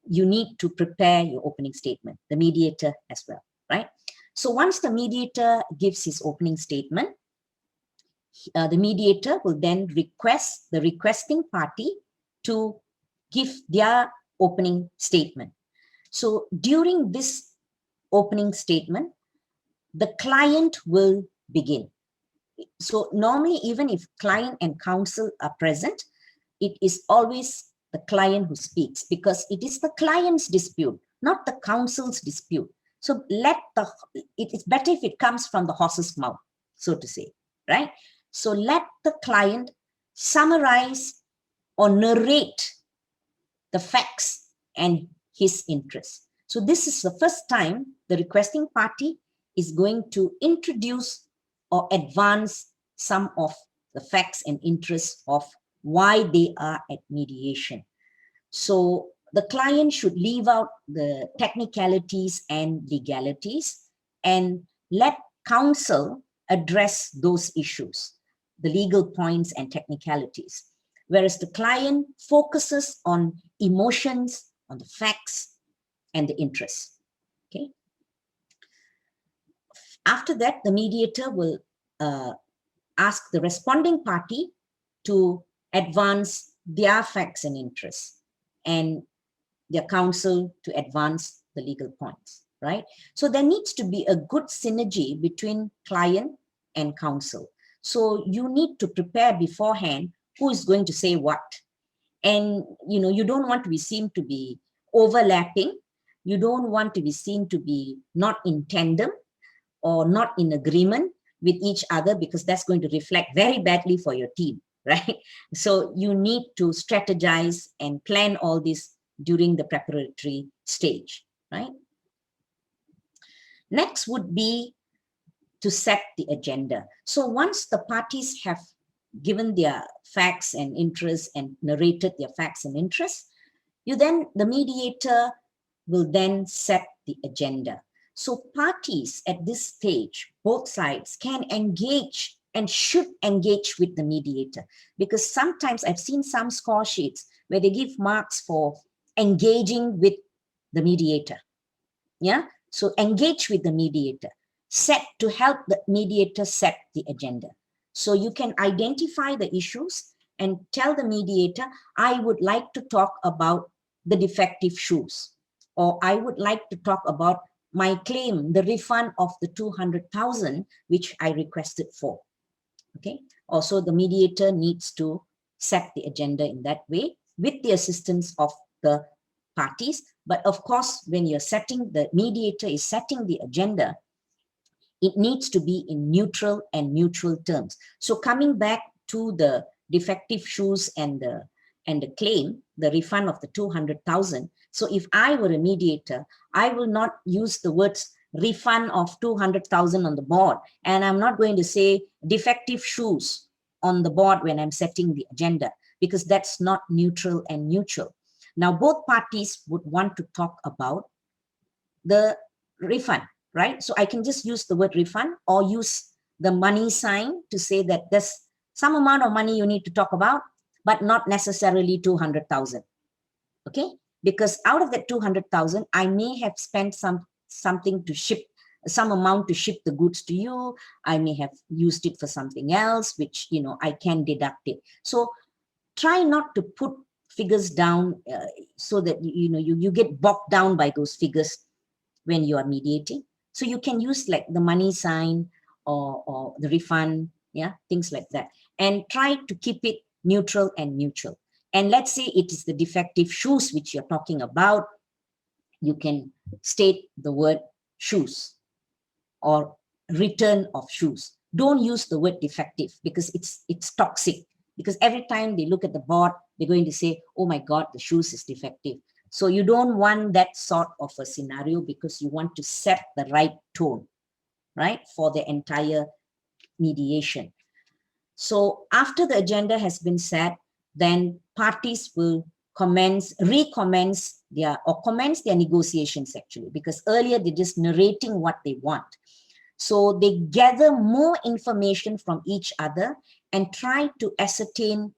you need to prepare your opening statement, the mediator as well, right? So once the mediator gives his opening statement, the mediator will then request the requesting party to give their opening statement. So during this opening statement, the client will begin. So normally, even if client and counsel are present, it is always the client who speaks, because it is the client's dispute, not the counsel's dispute. So it is better if it comes from the horse's mouth, so to say, right? So let the client summarize or narrate the facts and his interests. So this is the first time the requesting party is going to introduce or advance some of the facts and interests of why they are at mediation. So the client should leave out the technicalities and legalities and let counsel address those issues, the legal points and technicalities, whereas the client focuses on emotions, on the facts and the interests. Okay. After that, the mediator will ask the responding party to advance their facts and interests, and their counsel to advance the legal points, right? So there needs to be a good synergy between client and counsel. So you need to prepare beforehand who is going to say what. And you don't want to be seen to be overlapping. You don't want to be seen to be not in tandem or not in agreement with each other, because that's going to reflect very badly for your team, right? So you need to strategize and plan all this during the preparatory stage, right? Next would be to set the agenda. So once the parties have given their facts and interests and narrated their facts and interests, the mediator will then set the agenda. So parties at this stage, both sides, can engage and should engage with the mediator, because sometimes I've seen some score sheets where they give marks for engaging with the mediator. Yeah, so engage with the mediator, to help the mediator set the agenda. So you can identify the issues and tell the mediator, I would like to talk about the defective shoes, or I would like to talk about my claim, the refund of the 200,000 which I requested for. Okay. Also, the mediator needs to set the agenda in that way with the assistance of the parties. But of course, when the mediator is setting the agenda, it needs to be in neutral and mutual terms. So coming back to the defective shoes and the claim, the refund of the 200,000. So if I were a mediator, I will not use the words refund of 200,000 on the board, and I'm not going to say defective shoes on the board when I'm setting the agenda, because that's not neutral and mutual. Now, both parties would want to talk about the refund, right? So I can just use the word refund or use the money sign to say that there's some amount of money you need to talk about, but not necessarily 200,000. Okay, because out of that 200,000, I may have spent something to ship, some amount to ship the goods to you. I may have used it for something else, which I can deduct it. So try not to put figures down so that you get bogged down by those figures when you are mediating. So you can use like the money sign or the refund, yeah, things like that, and try to keep it neutral and mutual. And let's say it is the defective shoes which you're talking about, you can state the word shoes or return of shoes. don't use the word defective because it's toxic. Because every time they look at the board, they're going to say, oh my God, the shoes is defective. So you don't want that sort of a scenario, because you want to set the right tone, right, for the entire mediation. So after the agenda has been set, then parties will commence their negotiations actually, because earlier they're just narrating what they want. So they gather more information from each other and try to ascertain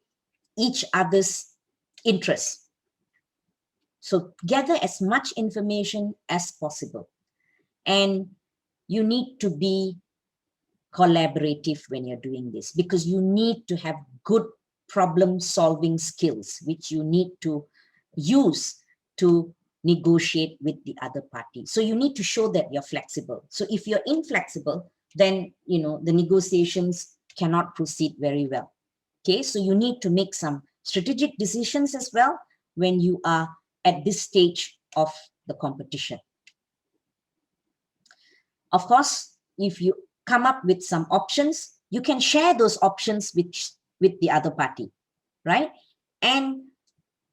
each other's interests. So gather as much information as possible. And you need to be collaborative when you're doing this, because you need to have good problem solving skills, which you need to use to negotiate with the other party. So you need to show that you're flexible. So if you're inflexible, then the negotiations cannot proceed very well. Okay, so you need to make some strategic decisions as well when you are at this stage of the competition. Of course, if you come up with some options, you can share those options with the other party, right? And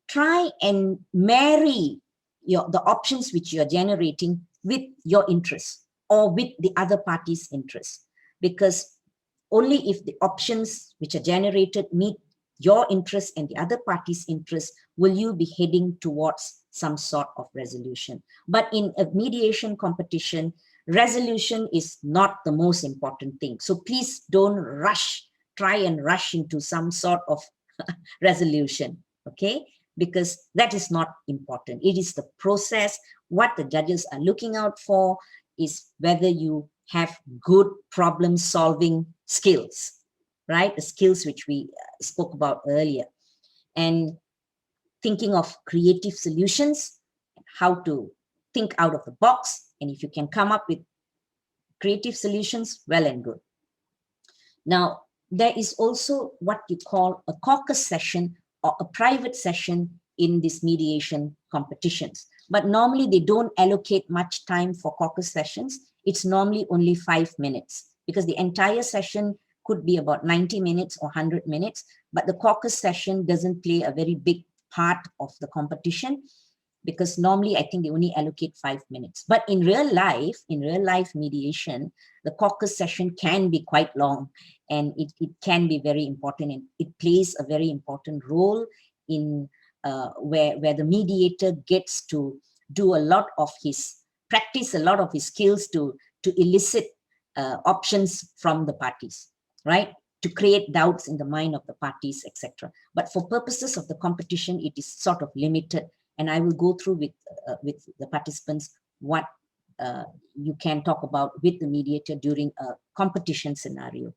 try and marry the options which you're generating with your interests or with the other party's interests, because only if the options which are generated meet your interests and the other party's interests will you be heading towards some sort of resolution. But in a mediation competition, resolution is not the most important thing. So please don't try and rush into some sort of resolution, okay? Because that is not important. It is the process. What the judges are looking out for is whether you have good problem solving skills, right? The skills which we spoke about earlier. And thinking of creative solutions, how to think out of the box. And if you can come up with creative solutions, well and good. Now, there is also what you call a caucus session or a private session in these mediation competitions. But normally they don't allocate much time for caucus sessions. It's normally only 5 minutes, because the entire session could be about 90 minutes or 100 minutes. But the caucus session doesn't play a very big part of the competition, because normally I think they only allocate 5 minutes. But in real life mediation, the caucus session can be quite long, and it can be very important, and it plays a very important role in where the mediator gets to practice a lot of his skills to elicit options from the parties, right? To create doubts in the mind of the parties, etc. But for purposes of the competition, it is sort of limited. And I will go through with the participants what you can talk about with the mediator during a competition scenario.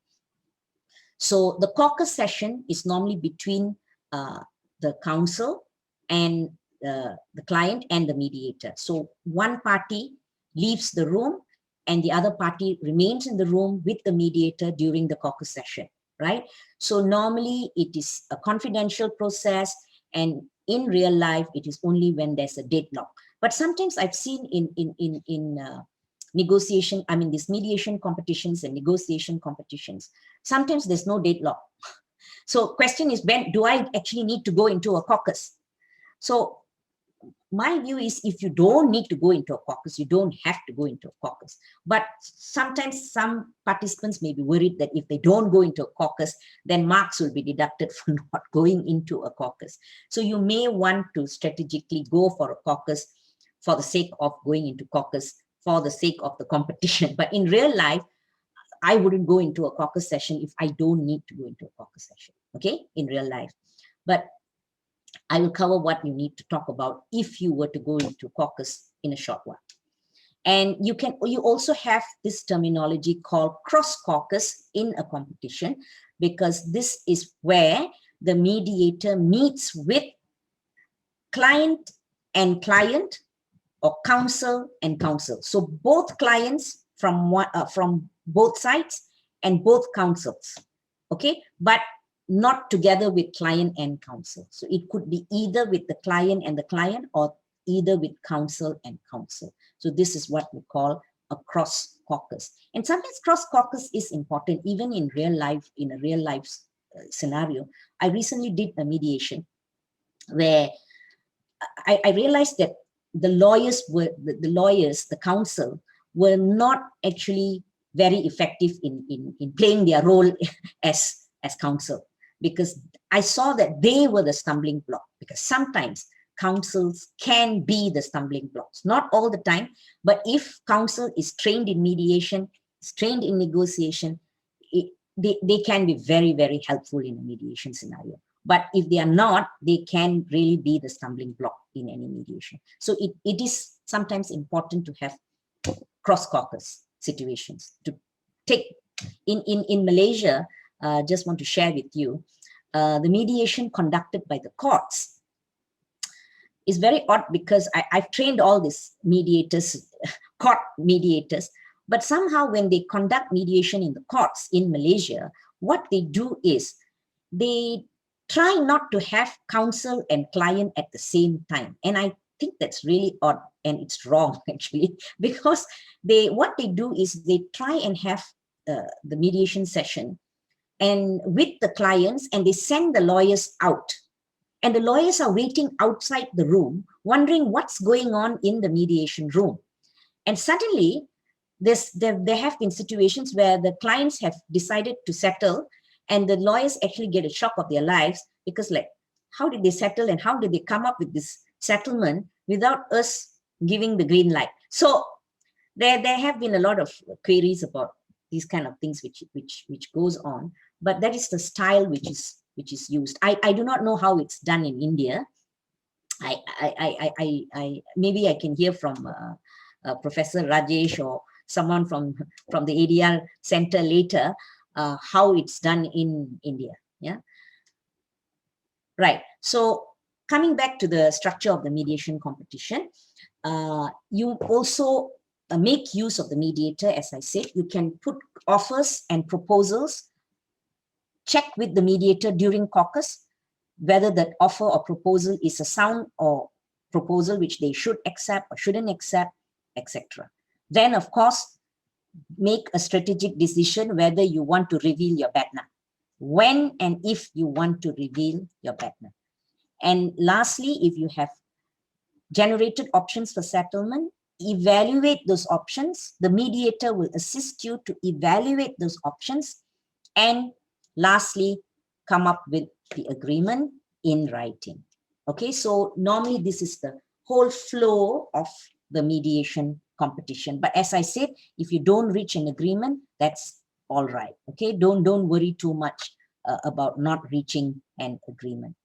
So the caucus session is normally between the counsel and the client and the mediator. So one party leaves the room and the other party remains in the room with the mediator during the caucus session, right? So normally it is a confidential process, and in real life, it is only when there's a deadlock. But sometimes I've seen in negotiation, I mean, these mediation competitions and negotiation competitions, sometimes there's no deadlock. So question is, when do I actually need to go into a caucus? So my view is, if you don't need to go into a caucus, you don't have to go into a caucus. But sometimes some participants may be worried that if they don't go into a caucus, then marks will be deducted for not going into a caucus. So you may want to strategically go for a caucus for the sake of going into caucus, for the sake of the competition. But in real life, I wouldn't go into a caucus session if I don't need to go into a caucus session, okay, in real life. But I will cover what you need to talk about if you were to go into caucus in a short while. And you also have this terminology called cross caucus in a competition, because this is where the mediator meets with client and client, or counsel and counsel. So both clients from both sides and both counsels, okay, but not together with client and counsel. So it could be either with the client and the client, or either with counsel and counsel. So this is what we call a cross caucus. And sometimes cross caucus is important, even in real life, in a real life scenario. I recently did a mediation where I realized that the lawyers, the counsel, were not actually very effective in playing their role as counsel, because I saw that they were the stumbling block. Because sometimes counsels can be the stumbling blocks, not all the time, but if counsel is trained in mediation, is trained in negotiation, they can be very, very helpful in a mediation scenario. But if they are not, they can really be the stumbling block in any mediation. So it is sometimes important to have cross caucus situations to take. In Malaysia, just want to share with you, the mediation conducted by the courts is very odd, because I've trained all these mediators, court mediators, but somehow when they conduct mediation in the courts in Malaysia, what they do is they try not to have counsel and client at the same time. And I think that's really odd, and it's wrong actually, because what they do is they try and have the mediation session and with the clients, and they send the lawyers out. And the lawyers are waiting outside the room, wondering what's going on in the mediation room. And suddenly, there have been situations where the clients have decided to settle, and the lawyers actually get a shock of their lives, because like, how did they settle and how did they come up with this settlement without us giving the green light? So there have been a lot of queries about these kind of things which goes on, but that is the style which is used. I do not know how it's done in India. I maybe I can hear from Professor Rajesh or someone from the ADR center later, how it's done in India. Yeah, right. So coming back to the structure of the mediation competition, you also make use of the mediator. As I said, you can put offers and proposals, check with the mediator during caucus whether that offer or proposal is a sound or proposal which they should accept or shouldn't accept, etc. Then, of course, make a strategic decision whether you want to reveal your partner, when and if you want to reveal your partner. And lastly, if you have generated options for settlement, evaluate those options. The mediator will assist you to evaluate those options. And lastly, come up with the agreement in writing. Okay, so normally this is the whole flow of the mediation competition. But as I said, if you don't reach an agreement, that's all right. Okay, don't worry too much about not reaching an agreement.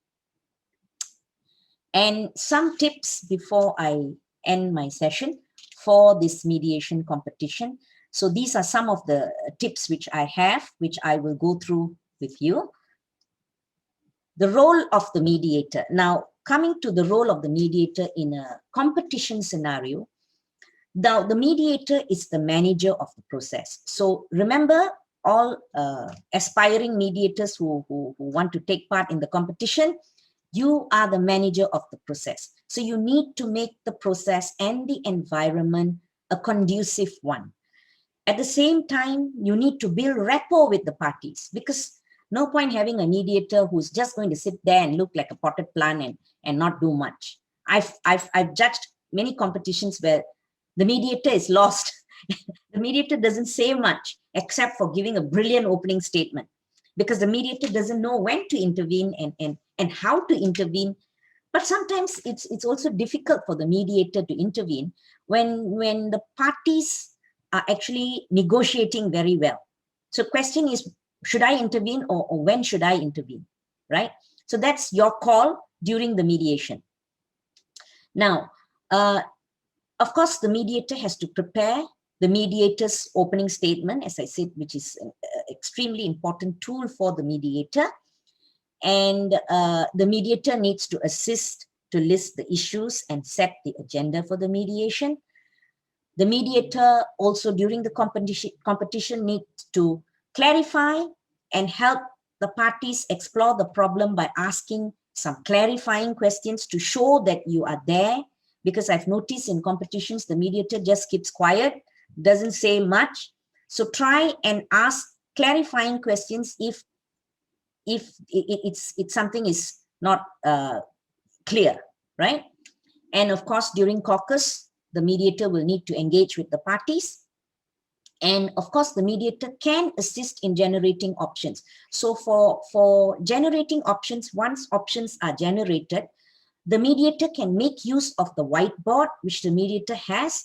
And some tips before I end my session for this mediation competition. So these are some of the tips which I have, which I will go through with you. The role of the mediator. Now, coming to the role of the mediator in a competition scenario, now the mediator is the manager of the process. So remember, all aspiring mediators who want to take part in the competition, you are the manager of the process. So you need to make the process and the environment a conducive one. At the same time, you need to build rapport with the parties, because no point having a mediator who's just going to sit there and look like a potted plant and not do much. I've judged many competitions where the mediator is lost. The mediator doesn't say much except for giving a brilliant opening statement, because the mediator doesn't know when to intervene and how to intervene. But sometimes it's also difficult for the mediator to intervene when the parties are actually negotiating very well. So question is, should I intervene or when should I intervene, right? So that's your call during the mediation. Now, of course, the mediator has to prepare the mediator's opening statement, as I said, which is an extremely important tool for the mediator. And the mediator needs to assist to list the issues and set the agenda for the mediation. The mediator also during the competition needs to clarify and help the parties explore the problem by asking some clarifying questions to show that you are there. Because I've noticed in competitions, the mediator just keeps quiet, doesn't say much. So try and ask clarifying questions if it's something is not clear, right? And of course, during caucus, the mediator will need to engage with the parties. And of course, the mediator can assist in generating options. So for generating options, once options are generated, the mediator can make use of the whiteboard, which the mediator has,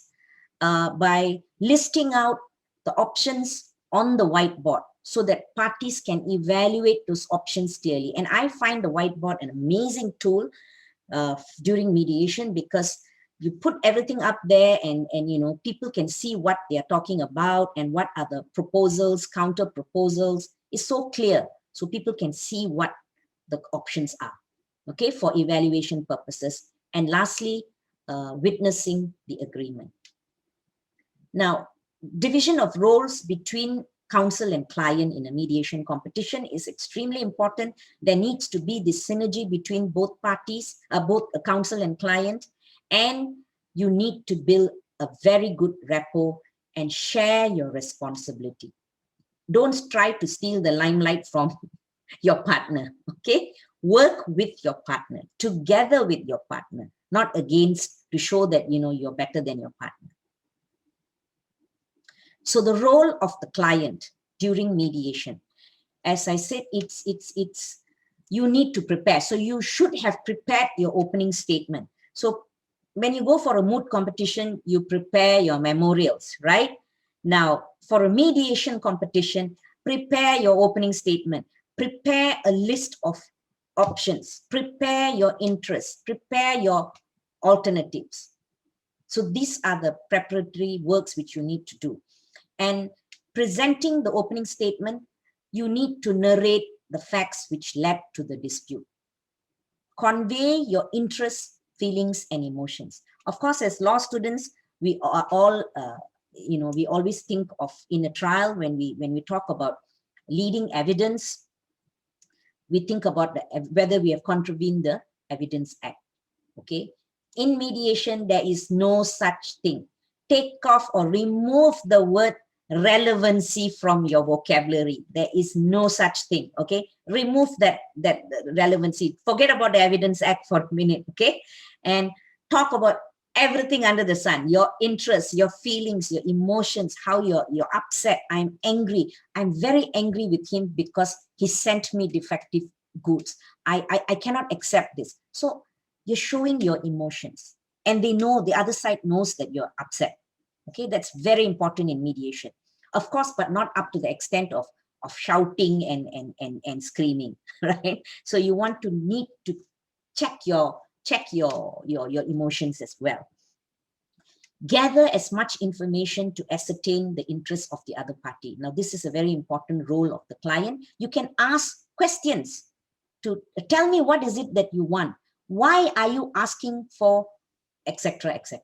by listing out the options on the whiteboard so that parties can evaluate those options clearly. And I find the whiteboard an amazing tool during mediation, because you put everything up there, and people can see what they are talking about and what are the proposals, counter proposals. It's so clear, so people can see what the options are, okay, for evaluation purposes. And lastly, witnessing the agreement. Now, division of roles between counsel and client in a mediation competition is extremely important. There needs to be this synergy between both parties, both counsel and client, and you need to build a very good rapport and share your responsibility. Don't try to steal the limelight from your partner, okay? Work with your partner, together with your partner, not against, to show that you're better than your partner. So the role of the client during mediation, as I said, it's you need to prepare. So you should have prepared your opening statement. So when you go for a moot competition, you prepare your memorials, right? Now, for a mediation competition, prepare your opening statement, prepare a list of options, prepare your interests, prepare your alternatives. So these are the preparatory works which you need to do. And presenting the opening statement, you need to narrate the facts which led to the dispute. Convey your interests, feelings, and emotions. Of course, as law students, we are all, we always think of, in a trial, when we talk about leading evidence, we think about whether we have contravened the Evidence Act, okay? In mediation, there is no such thing. Take off or remove the word relevancy from your vocabulary. There is no such thing, okay? Remove that relevancy. Forget about the Evidence Act for a minute, okay? And talk about everything under the sun, your interests, your feelings, your emotions, how you're upset. I'm angry. I'm very angry with him because he sent me defective goods. I cannot accept this. So you're showing your emotions, and they know, the other side knows that you're upset. Okay, that's very important in mediation. Of course, but not up to the extent of shouting and screaming, right? So you need to check your emotions as well. Gather as much information to ascertain the interests of the other party. Now, this is a very important role of the client. You can ask questions to tell me, what is it that you want? Why are you asking for, etc., etc.?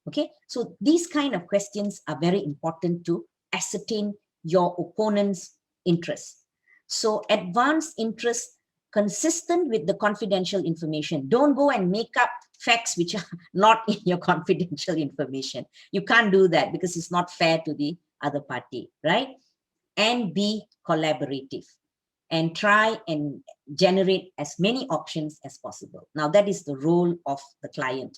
Okay, so these kind of questions are very important to ascertain your opponent's interests. So advance interests consistent with the confidential information. Don't go and make up facts which are not in your confidential information. You can't do that, because it's not fair to the other party, right? And be collaborative and try and generate as many options as possible. Now, that is the role of the client,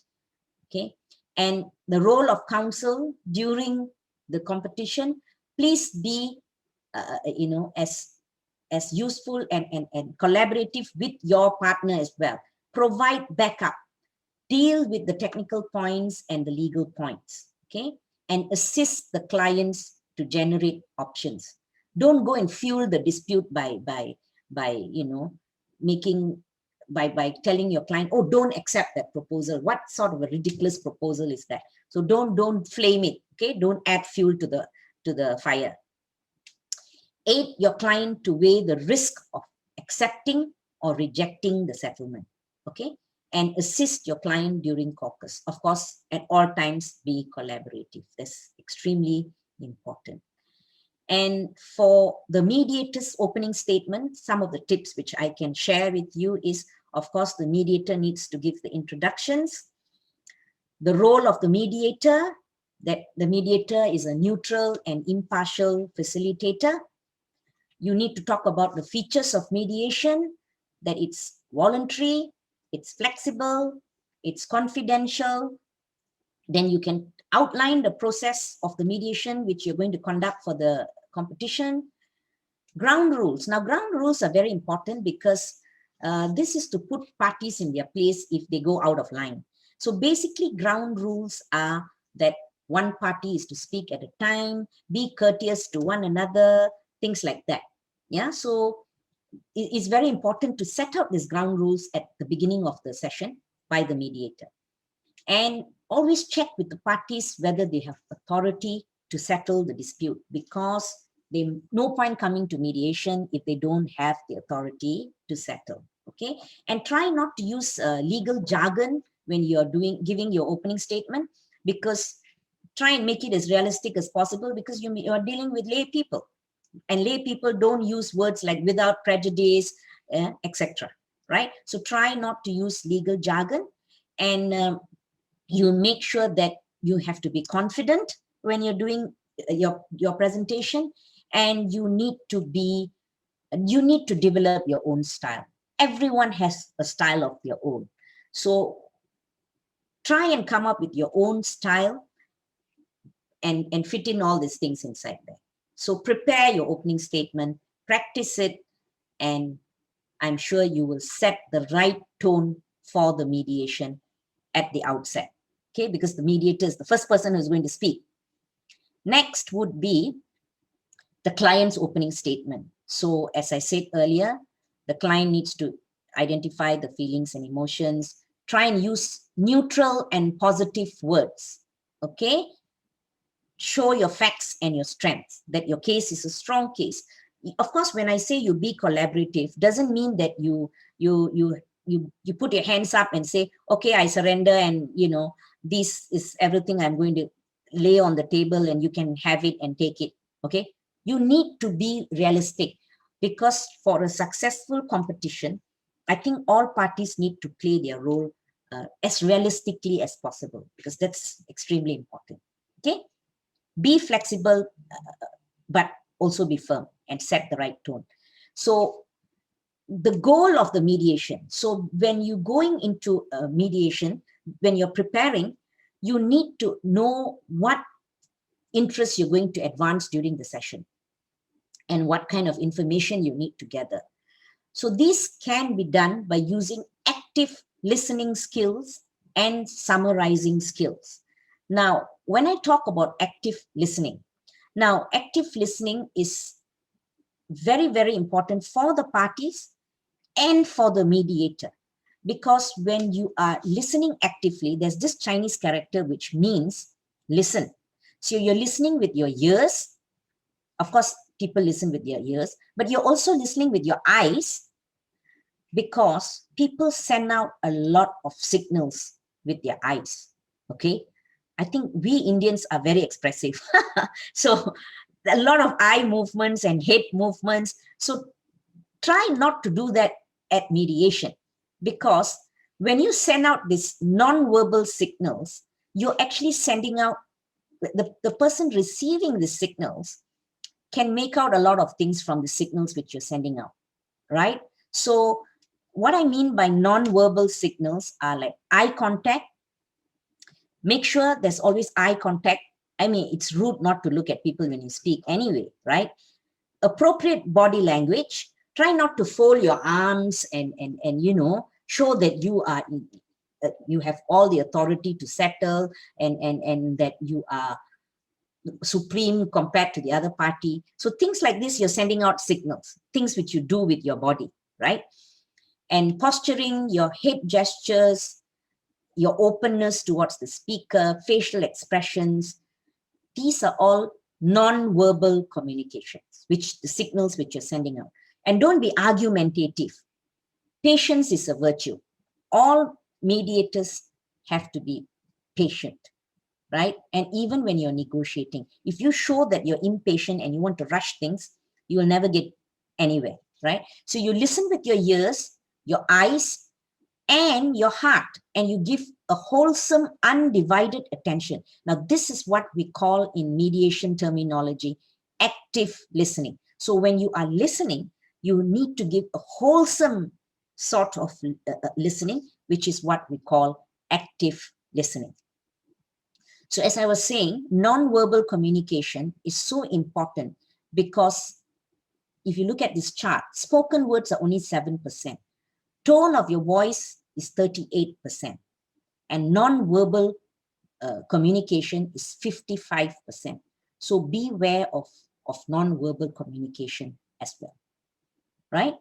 okay? And the role of counsel during the competition, please be, as useful and collaborative with your partner as well. Provide backup, deal with the technical points and the legal points, okay? And assist the clients to generate options. Don't go and fuel the dispute by telling your client, oh, don't accept that proposal. What sort of a ridiculous proposal is that? So don't flame it, okay? Don't add fuel to the fire. Aid your client to weigh the risk of accepting or rejecting the settlement, okay? And assist your client during caucus. Of course, at all times, be collaborative. That's extremely important. And for the mediator's opening statement, some of the tips which I can share with you is, of course, the mediator needs to give the introductions, the role of the mediator, that the mediator is a neutral and impartial facilitator. You need to talk about the features of mediation, that it's voluntary, it's flexible, it's confidential. Then you can outline the process of the mediation which you're going to conduct for the competition. Ground rules. Now, ground rules are very important because this is to put parties in their place if they go out of line. So basically, ground rules are that one party is to speak at a time, be courteous to one another, things like that. Yeah, so it's very important to set out these ground rules at the beginning of the session by the mediator. And always check with the parties whether they have authority to settle the dispute, because there's no point coming to mediation if they don't have the authority to settle. Okay, and try not to use legal jargon when you're giving your opening statement, because try and make it as realistic as possible, because you are dealing with lay people, and lay people don't use words like without prejudice, etc. Right? So try not to use legal jargon, and you make sure that you have to be confident when you're doing your presentation, and you need to develop your own style. Everyone has a style of their own. So try and come up with your own style and fit in all these things inside there. So prepare your opening statement, practice it, and I'm sure you will set the right tone for the mediation at the outset. Okay, because the mediator is the first person who's going to speak. Next would be the client's opening statement. So as I said earlier, the client needs to identify the feelings and emotions, try and use neutral and positive words. Okay, show your facts and your strengths, that your case is a strong case. Of course, when I say you be collaborative, doesn't mean that you put your hands up and say, okay, I surrender, and this is everything I'm going to lay on the table and you can have it and take it. Okay, you need to be realistic, because for a successful competition, I think all parties need to play their role as realistically as possible, because that's extremely important. Okay, be flexible, but also be firm and set the right tone. So the goal of the mediation, so when you're going into a mediation, when you're preparing, you need to know what interests you're going to advance during the session and what kind of information you need to gather. So this can be done by using active listening skills and summarizing skills. Now, when I talk about active listening, now active listening is very, very important for the parties and for the mediator, because when you are listening actively, there's this Chinese character which means listen. So you're listening with your ears. Of course, people listen with their ears, but you're also listening with your eyes, because people send out a lot of signals with their eyes. Okay, I think we Indians are very expressive. So a lot of eye movements and head movements. So try not to do that at mediation, because when you send out these non-verbal signals, you're actually sending out, the person receiving the signals can make out a lot of things from the signals which you're sending out, right? So what I mean by non-verbal signals are like eye contact. Make sure there's always eye contact. I mean, it's rude not to look at people when you speak anyway, right? Appropriate body language. Try not to fold your arms and show that you are you have all the authority to settle, and that you are supreme compared to the other party. So things like this, you're sending out signals, things which you do with your body, right? And posturing, your head gestures, your openness towards the speaker, facial expressions, these are all non-verbal communications, which the signals which you're sending out. And don't be argumentative. Patience is a virtue. All mediators have to be patient, right? And even when you're negotiating, if you show that you're impatient and you want to rush things, you will never get anywhere, right? So you listen with your ears, your eyes, and your heart, and you give a wholesome, undivided attention. Now, this is what we call in mediation terminology active listening. So when you are listening, you need to give a wholesome sort of listening, which is what we call active listening. So as I was saying, non-verbal communication is so important because if you look at this chart, spoken words are only 7%. Tone of your voice is 38%. And non-verbal communication is 55%. So beware of non-verbal communication as well, right?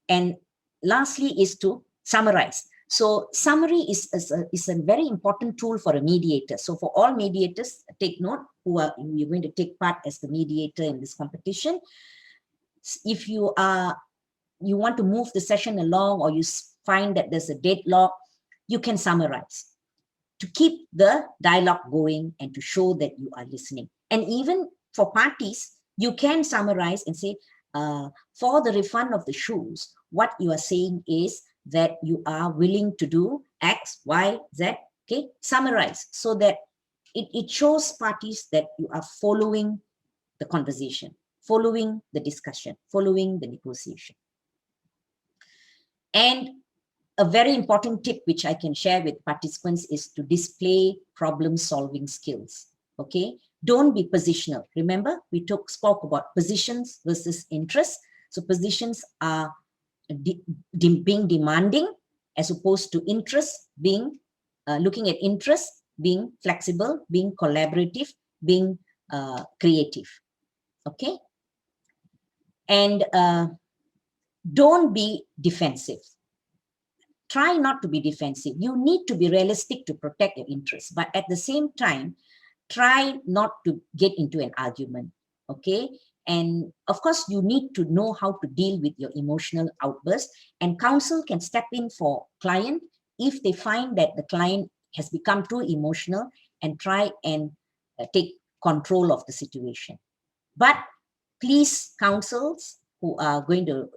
And lastly is to summarize. So summary is a very important tool for a mediator. So for all mediators, take note, you're going to take part as the mediator in this competition. If you want to move the session along, or you find that there's a deadlock, you can summarize to keep the dialogue going and to show that you are listening. And even for parties, you can summarize and say, for the refund of the shoes, what you are saying is that you are willing to do X, Y, Z. Okay, summarize so that it shows parties that you are following the conversation, following the discussion, following the negotiation. And a very important tip which I can share with participants is to display problem-solving skills. Okay, don't be positional. Remember, we spoke about positions versus interests. So positions are being demanding, as opposed to interest being looking at interest, being flexible, being collaborative, being creative. Okay, and don't be defensive. Try not to be defensive. You need to be realistic to protect your interests, but at the same time, try not to get into an argument. Okay, and of course, you need to know how to deal with your emotional outbursts, and counsel can step in for client if they find that the client has become too emotional, and try and take control of the situation. But please, counsels who are going to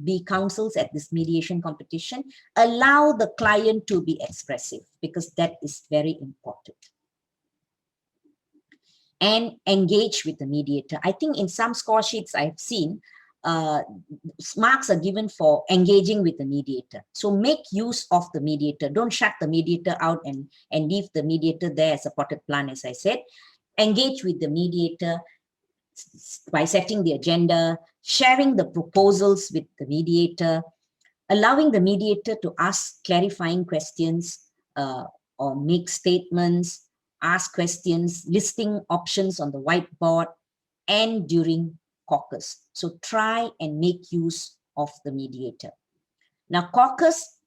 be counsels at this mediation competition, allow the client to be expressive, because that is very important. And engage with the mediator. I think in some score sheets I've seen, marks are given for engaging with the mediator. So make use of the mediator. Don't shut the mediator out and leave the mediator there as a potted plant, as I said. Engage with the mediator by setting the agenda, sharing the proposals with the mediator, allowing the mediator to ask clarifying questions or make statements, ask questions, listing options on the whiteboard, and during caucus. So try and make use of the mediator. Now, caucus,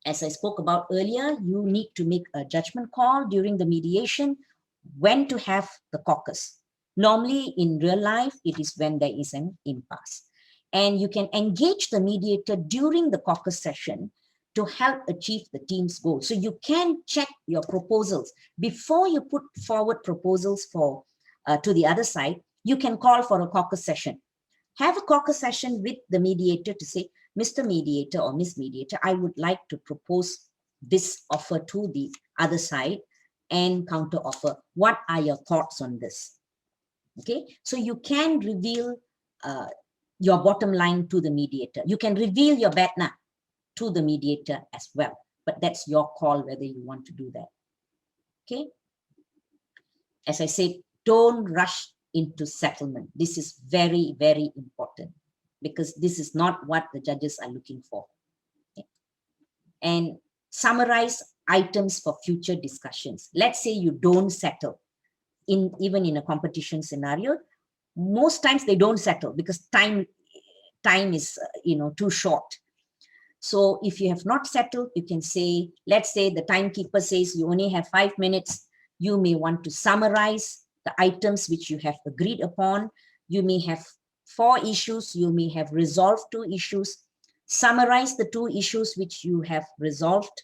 as I spoke about earlier, you need to make a judgment call during the mediation when to have the caucus. Normally, in real life, it is when there is an impasse. And you can engage the mediator during the caucus session to help achieve the team's goal. So you can check your proposals. Before you put forward proposals for to the other side, you can call for a caucus session. Have a caucus session with the mediator to say, Mr. Mediator or Miss Mediator, I would like to propose this offer to the other side and counter offer. What are your thoughts on this? Okay, so you can reveal your bottom line to the mediator. You can reveal your BATNA to the mediator as well, but that's your call whether you want to do that. Okay, as I said, don't rush into settlement. This is very, very important, because this is not what the judges are looking for. Okay. And summarize items for future discussions. Let's say you don't settle. Even in a competition scenario, most times they don't settle because time is too short. So if you have not settled, you can say, let's say the timekeeper says you only have 5 minutes. You may want to summarize the items which you have agreed upon. You may have 4 issues. You may have resolved 2 issues. Summarize the 2 issues which you have resolved,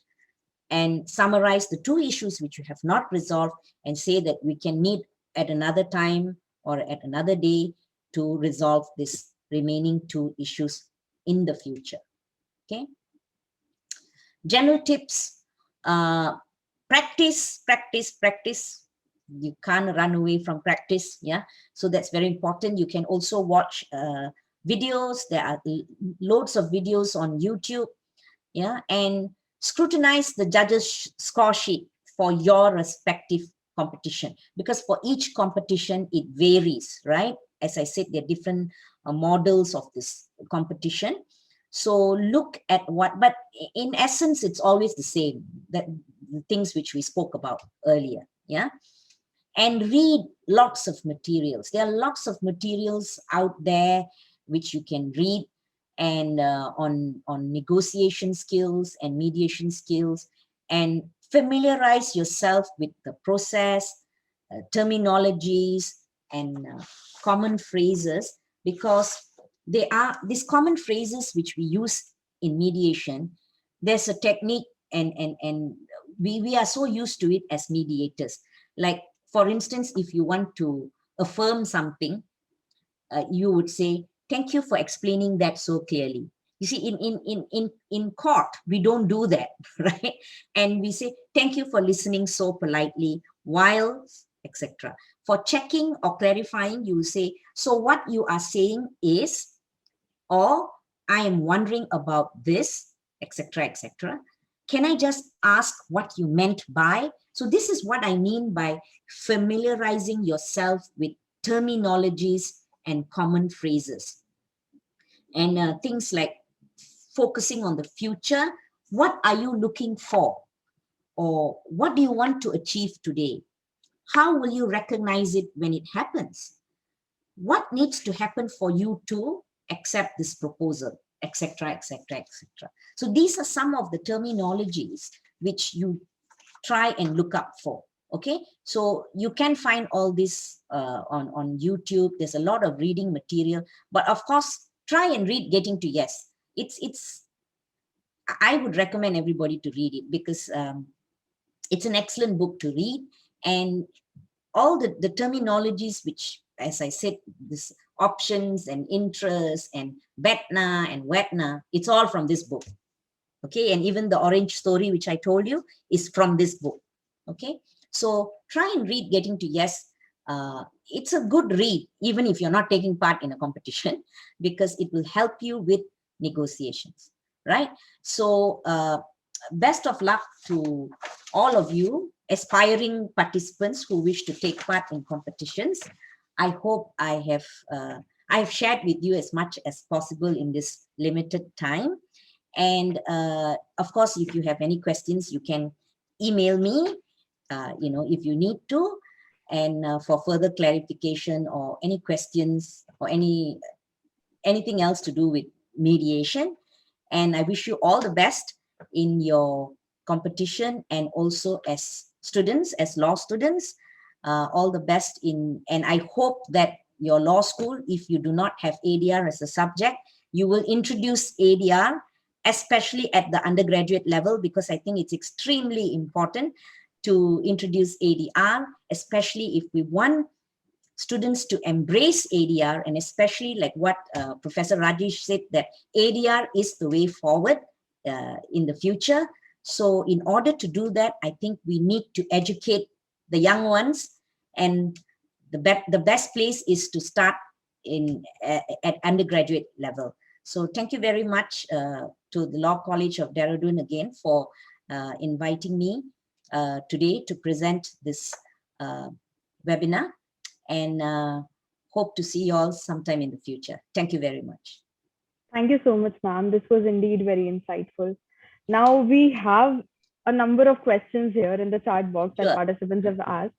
and summarize the 2 issues which you have not resolved, and say that we can meet at another time or at another day to resolve this remaining 2 issues in the future. Okay. General tips, practice, practice, practice. You can't run away from practice. Yeah. So that's very important. You can also watch videos. There are loads of videos on YouTube. Yeah. And scrutinize the judges' score sheet for your respective competition, because for each competition it varies, right? As I said, there are different models of this competition. So look at what, but in essence, it's always the same, that the things which we spoke about earlier. Yeah. And read lots of materials. There are lots of materials out there which you can read, and on negotiation skills and mediation skills, and familiarize yourself with the process, terminologies, and common phrases, because they are these common phrases which we use in mediation. There's a technique, and we are so used to it as mediators. Like, for instance, if you want to affirm something, you would say, thank you for explaining that so clearly. You see, in court, we don't do that, right? And we say, thank you for listening so politely, while, etc. For checking or clarifying, you say, so what you are saying is, or I am wondering about this, etc., etc. Can I just ask what you meant by? So this is what I mean by familiarizing yourself with terminologies and common phrases. And things like focusing on the future. What are you looking for? Or what do you want to achieve today? How will you recognize it when it happens? What needs to happen for you to accept this proposal, etc., etc., etc. So these are some of the terminologies which you try and look up for. Okay, so you can find all this on YouTube. There's a lot of reading material, but of course, try and read Getting to Yes. I would recommend everybody to read it, because it's an excellent book to read, and all the terminologies which, as I said, this options and interest and BETNA and WETNA, it's all from this book. Okay, and even the orange story which I told you is from this book. Okay, so try and read Getting to Yes. It's a good read, even if you're not taking part in a competition, because it will help you with negotiations, right? So best of luck to all of you aspiring participants who wish to take part in competitions. I hope I have shared with you as much as possible in this limited time. And of course, if you have any questions, you can email me, if you need to, and for further clarification or any questions or anything else to do with mediation. And I wish you all the best in your competition, and also as students, as law students, all the best and I hope that your law school, if you do not have ADR as a subject, you will introduce ADR, especially at the undergraduate level, because I think it's extremely important to introduce ADR, especially if we want students to embrace ADR, and especially like what Professor Rajesh said, that ADR is the way forward in the future. So in order to do that, I think we need to educate the young ones, and the best place is to start at undergraduate level. So thank you very much to the Law College of Dehradun again for inviting me today to present this webinar, and hope to see you all sometime in the future. Thank you very much. Thank you so much, ma'am. This was indeed very insightful. Now we have a number of questions here in the chat box that participants have asked.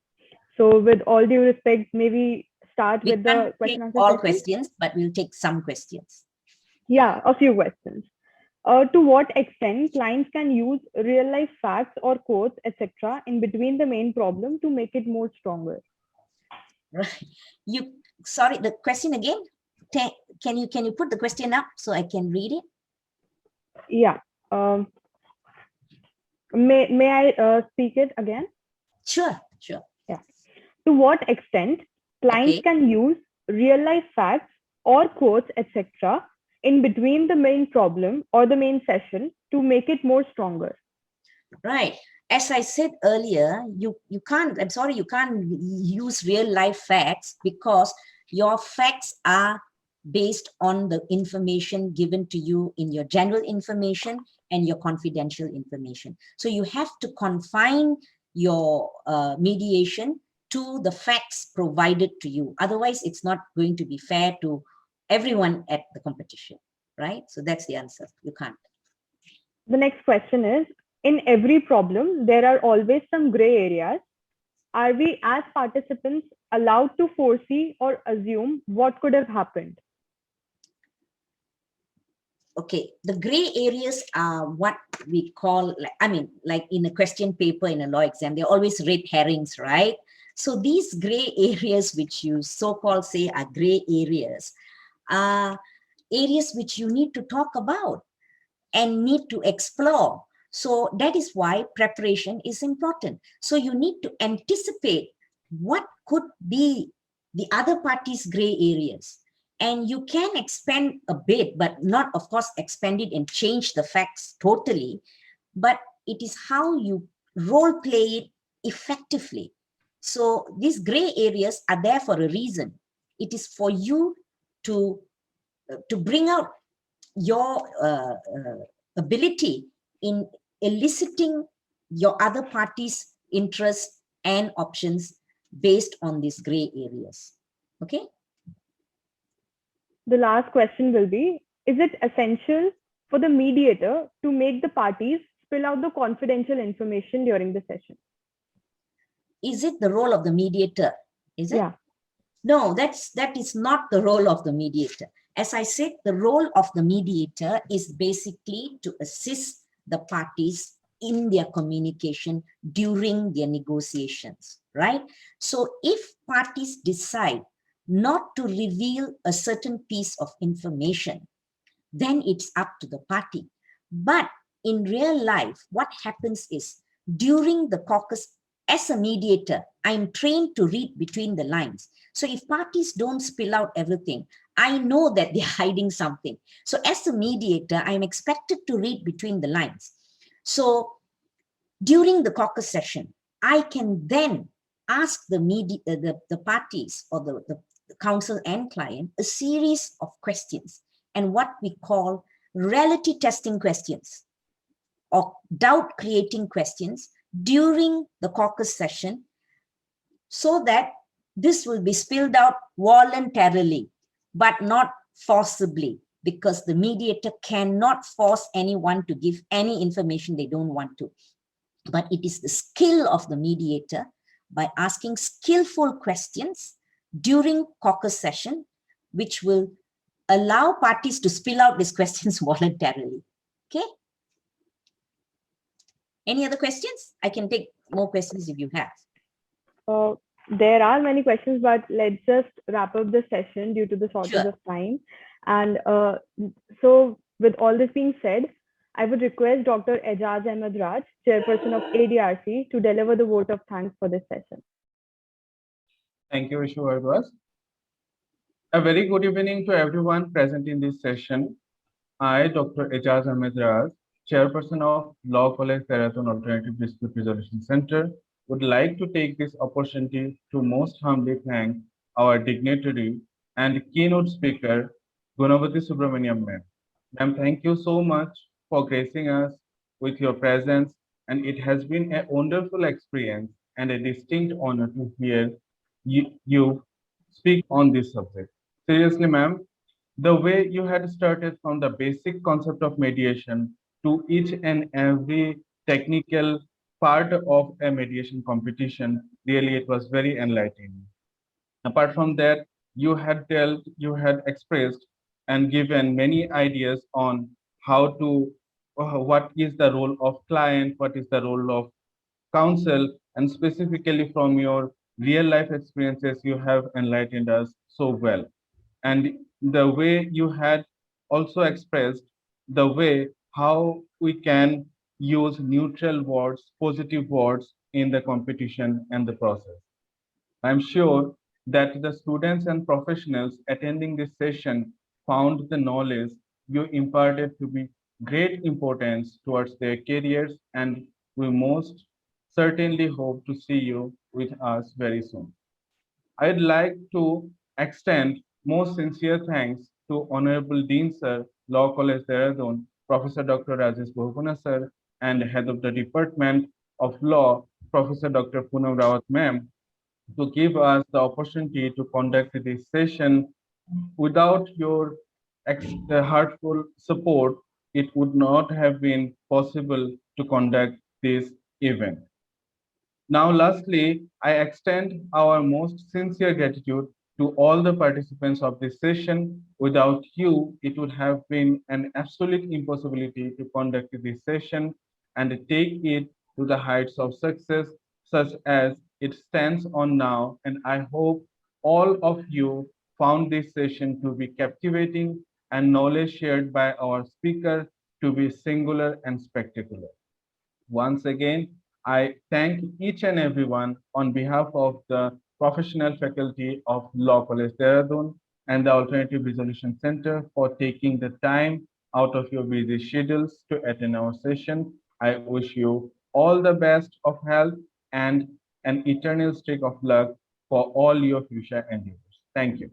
So with all due respect, maybe start with the question answer all session. questions, but we'll take some questions. Yeah, a few questions. To what extent clients can use real life facts or quotes, etc., in between the main problem to make it more stronger? Right. Sorry, the question again? Can you put the question up so I can read it? Yeah. May I speak it again? Sure. Yeah. To what extent clients can use real life facts or quotes, etc., in between the main problem or the main session to make it more stronger? Right. As I said earlier, you can't, I'm sorry, you can't use real life facts because your facts are based on the information given to you in your general information and your confidential information. So you have to confine your mediation to the facts provided to you. Otherwise, it's not going to be fair to everyone at the competition, right? So that's the answer. You can't. The next question is, in every problem, there are always some gray areas. Are we as participants allowed to foresee or assume what could have happened? Okay, the gray areas are what we call, like in a question paper in a law exam, they're always red herrings, right? So these gray areas, which you so-called say are gray areas, are areas which you need to talk about and need to explore. So that is why preparation is important. So you need to anticipate what could be the other party's gray areas. And you can expand a bit, but not, of course, expand it and change the facts totally. But it is how you role play it effectively. So these gray areas are there for a reason. It is for you to bring out your ability in eliciting your other party's interests and options based on these gray areas. Okay? The last question will be, is it essential for the mediator to make the parties spill out the confidential information during the session? Is it the role of the mediator? Is it? Yeah. No, that is not the role of the mediator. As I said, the role of the mediator is basically to assist the parties in their communication during their negotiations, right? So if parties decide not to reveal a certain piece of information, then it's up to the party. But in real life, what happens is during the caucus, as a mediator, I'm trained to read between the lines. So if parties don't spill out everything, I know that they're hiding something. So as a mediator, I'm expected to read between the lines. So during the caucus session, I can then ask the parties or the counsel and client a series of questions and what we call reality testing questions or doubt creating questions during the caucus session, so that this will be spilled out voluntarily, but not forcibly, because the mediator cannot force anyone to give any information they don't want to. But it is the skill of the mediator by asking skillful questions during caucus session, which will allow parties to spill out these questions voluntarily. Okay? Any other questions? I can take more questions if you have. There are many questions, but let's just wrap up the session due to the shortage of time. And so with all this being said, I would request Dr. Aegis Ahmed Raj, Chairperson of ADRC, to deliver the vote of thanks for this session. Thank you, Vishu. A very good evening to everyone present in this session. I, Dr. Aegis Ahmed Raj, Chairperson of Law College Dehradun Alternative Dispute Resolution Center, would like to take this opportunity to most humbly thank our dignitary and keynote speaker, Gunavathi Subramanium ma'am. Ma'am, thank you so much for gracing us with your presence, and it has been a wonderful experience and a distinct honor to hear you speak on this subject. Seriously, ma'am, the way you had started from the basic concept of mediation to each and every technical part of a mediation competition, really it was very enlightening. Apart from that, you had expressed and given many ideas on how to, what is the role of client, what is the role of counsel, and specifically from your real life experiences, you have enlightened us so well. And the way you had also expressed the way how we can use neutral words, positive words in the competition and the process. I'm sure that the students and professionals attending this session found the knowledge you imparted to be great importance towards their careers, and we most certainly hope to see you with us very soon. I'd like to extend most sincere thanks to Honorable Dean Sir, Law College Dehradun, Professor Dr. Rajesh Bahuguna Sir, and Head of the Department of Law, Professor Dr. Poonam Rawat Ma'am, to give us the opportunity to conduct this session. Without your heartful support, it would not have been possible to conduct this event. Now, lastly, I extend our most sincere gratitude to all the participants of this session. Without you, it would have been an absolute impossibility to conduct this session and take it to the heights of success, such as it stands on now. And I hope all of you found this session to be captivating and knowledge shared by our speaker to be singular and spectacular. Once again, I thank each and everyone on behalf of the professional faculty of Law College Dehradun and the Alternative Resolution Center for taking the time out of your busy schedules to attend our session. I wish you all the best of health and an eternal streak of luck for all your future endeavors. Thank you.